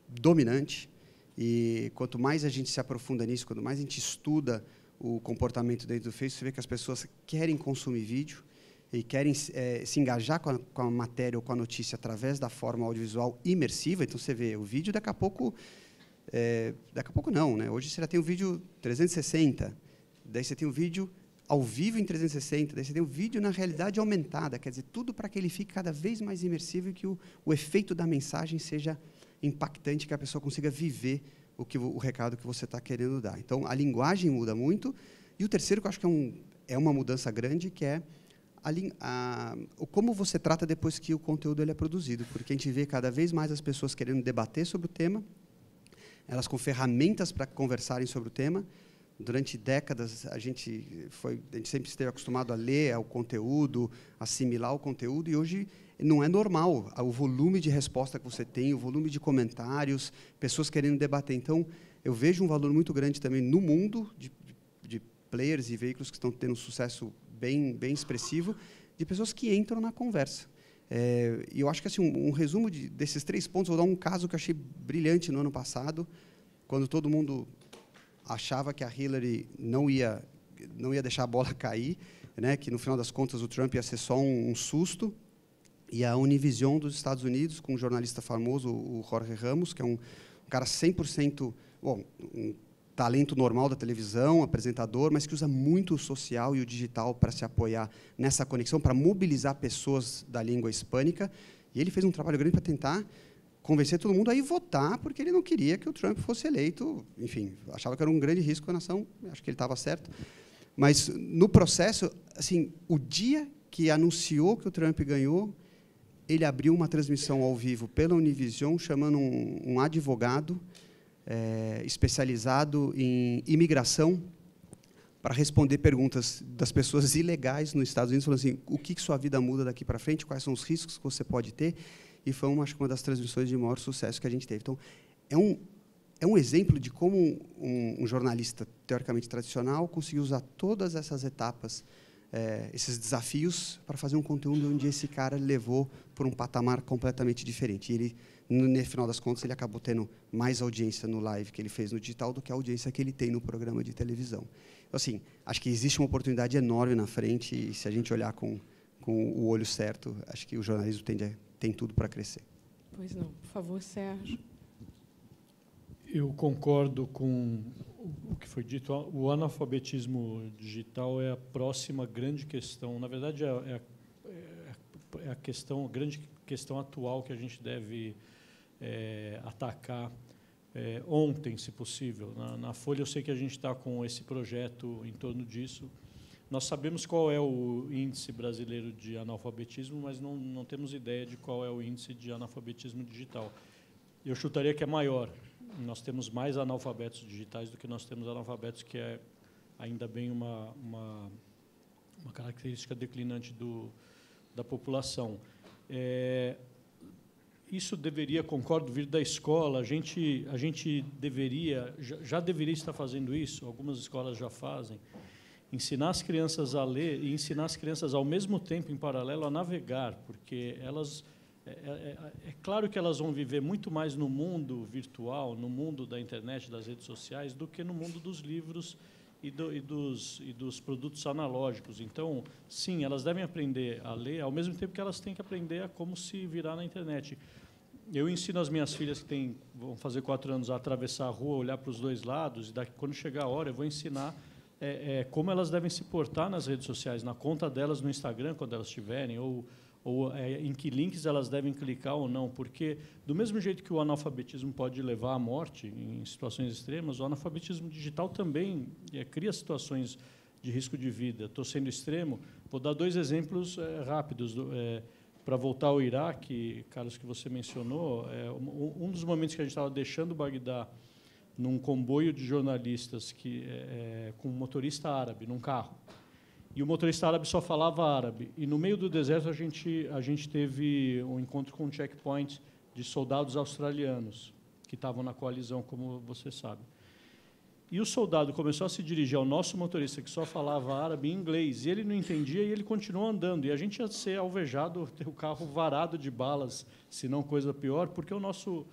dominante e quanto mais a gente se aprofunda nisso, quanto mais a gente estuda o comportamento dentro do Facebook, você vê que as pessoas querem consumir vídeo e querem se engajar com a matéria ou com a notícia através da forma audiovisual imersiva, então você vê o vídeo, daqui a pouco não, né? Hoje você já tem o vídeo 360, daí você tem o vídeo ao vivo em 360, daí você tem o vídeo na realidade aumentada, quer dizer, tudo para que ele fique cada vez mais imersivo e que o efeito da mensagem seja impactante, que a pessoa consiga viver o recado que você está querendo dar. Então, a linguagem muda muito. E o terceiro, que eu acho que é uma mudança grande, que é como você trata depois que o conteúdo ele é produzido. Porque a gente vê cada vez mais as pessoas querendo debater sobre o tema, elas com ferramentas para conversarem sobre o tema. Durante décadas, a gente sempre esteve acostumado a ler o conteúdo, assimilar o conteúdo, e hoje não é normal o volume de resposta que você tem, o volume de comentários, pessoas querendo debater. Então, eu vejo um valor muito grande também no mundo de players e veículos que estão tendo um sucesso bem expressivo, de pessoas que entram na conversa. E eu acho que assim, um resumo desses 3 pontos, vou dar um caso que eu achei brilhante no ano passado, quando todo mundo achava que a Hillary não ia deixar a bola cair, né, que, no final das contas, o Trump ia ser só um susto, e a Univision dos Estados Unidos, com um jornalista famoso, o Jorge Ramos, que é um cara 100%, um talento normal da televisão, apresentador, mas que usa muito o social e o digital para se apoiar nessa conexão, para mobilizar pessoas da língua hispânica, e ele fez um trabalho grande para tentar convencer todo mundo a ir votar, porque ele não queria que o Trump fosse eleito. Enfim, achava que era um grande risco à nação, acho que ele estava certo. Mas, no processo, assim, o dia que anunciou que o Trump ganhou, ele abriu uma transmissão ao vivo pela Univision, chamando um advogado especializado em imigração para responder perguntas das pessoas ilegais nos Estados Unidos, falando assim, o que sua vida muda daqui para frente, quais são os riscos que você pode ter, e foi, acho que, uma das transmissões de maior sucesso que a gente teve. Então, é um exemplo de como um jornalista teoricamente tradicional conseguiu usar todas essas etapas, esses desafios, para fazer um conteúdo onde esse cara levou por um patamar completamente diferente. E ele, no final das contas, ele acabou tendo mais audiência no live que ele fez no digital do que a audiência que ele tem no programa de televisão. Então, assim, acho que existe uma oportunidade enorme na frente, e se a gente olhar com o olho certo, acho que o jornalismo tem tudo para crescer. Pois não. Por favor, Sérgio. Eu concordo com o que foi dito. O analfabetismo digital é a próxima grande questão. Na verdade, é a grande questão atual que a gente deve atacar ontem, se possível. Na Folha, eu sei que a gente está com esse projeto em torno disso. Nós sabemos qual é o índice brasileiro de analfabetismo, mas não temos ideia de qual é o índice de analfabetismo digital. Eu chutaria que é maior. Nós temos mais analfabetos digitais do que nós temos analfabetos, que é ainda bem uma característica declinante da população. Isso deveria, concordo, vir da escola. A gente já deveria estar fazendo isso, algumas escolas já fazem. Ensinar as crianças a ler e ensinar as crianças, ao mesmo tempo, em paralelo, a navegar, porque elas... É claro que elas vão viver muito mais no mundo virtual, no mundo da internet, das redes sociais, do que no mundo dos livros e dos produtos analógicos. Então, sim, elas devem aprender a ler, ao mesmo tempo que elas têm que aprender a como se virar na internet. Eu ensino as minhas filhas, que vão fazer 4 anos, a atravessar a rua, olhar para os 2 lados, e quando chegar a hora, eu vou ensinar como elas devem se portar nas redes sociais, na conta delas no Instagram, quando elas tiverem, ou em que links elas devem clicar ou não, porque, do mesmo jeito que o analfabetismo pode levar à morte em situações extremas, o analfabetismo digital também cria situações de risco de vida. Estou sendo extremo. Vou dar 2 exemplos rápidos. Para voltar ao Iraque, Carlos, que você mencionou, um dos momentos que a gente estava deixando Bagdá num comboio de jornalistas com um motorista árabe, num carro. E o motorista árabe só falava árabe. E, no meio do deserto, a gente teve um encontro com um checkpoint de soldados australianos, que estavam na coalizão, como você sabe. E o soldado começou a se dirigir ao nosso motorista, que só falava árabe, em inglês, e ele não entendia, e ele continuou andando. E a gente ia ser alvejado, ter o carro varado de balas, se não coisa pior, porque o nosso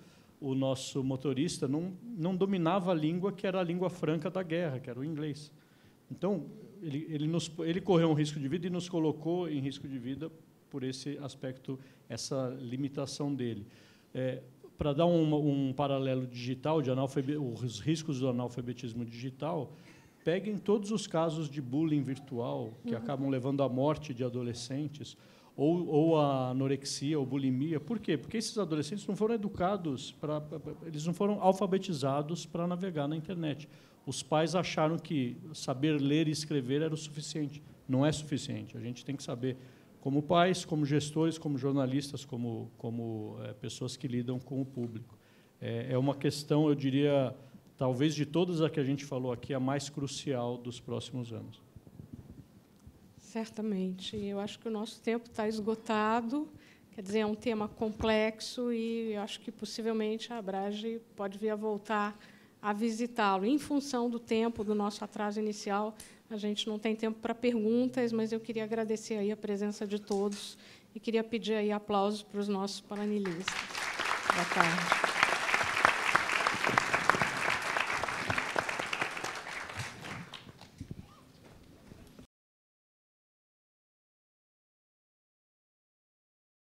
motorista não dominava a língua, que era a língua franca da guerra, que era o inglês. Então, ele correu um risco de vida e nos colocou em risco de vida por esse aspecto, essa limitação dele. Para dar um paralelo digital, os riscos do analfabetismo digital, peguem todos os casos de bullying virtual que acabam levando à morte de adolescentes, ou a anorexia ou bulimia. Por quê? Porque esses adolescentes não foram educados, eles não foram alfabetizados para navegar na internet. Os pais acharam que saber ler e escrever era o suficiente. Não é suficiente. A gente tem que saber, como pais, como gestores, como jornalistas, como pessoas que lidam com o público. É uma questão, eu diria, talvez de todas as que a gente falou aqui, a mais crucial dos próximos anos. Certamente. Eu acho que o nosso tempo está esgotado. Quer dizer, é um tema complexo e eu acho que, possivelmente, a Abrage pode vir a voltar a visitá-lo. Em função do tempo, do nosso atraso inicial, a gente não tem tempo para perguntas, mas eu queria agradecer aí a presença de todos e queria pedir aí aplausos para os nossos panelistas. Boa tarde.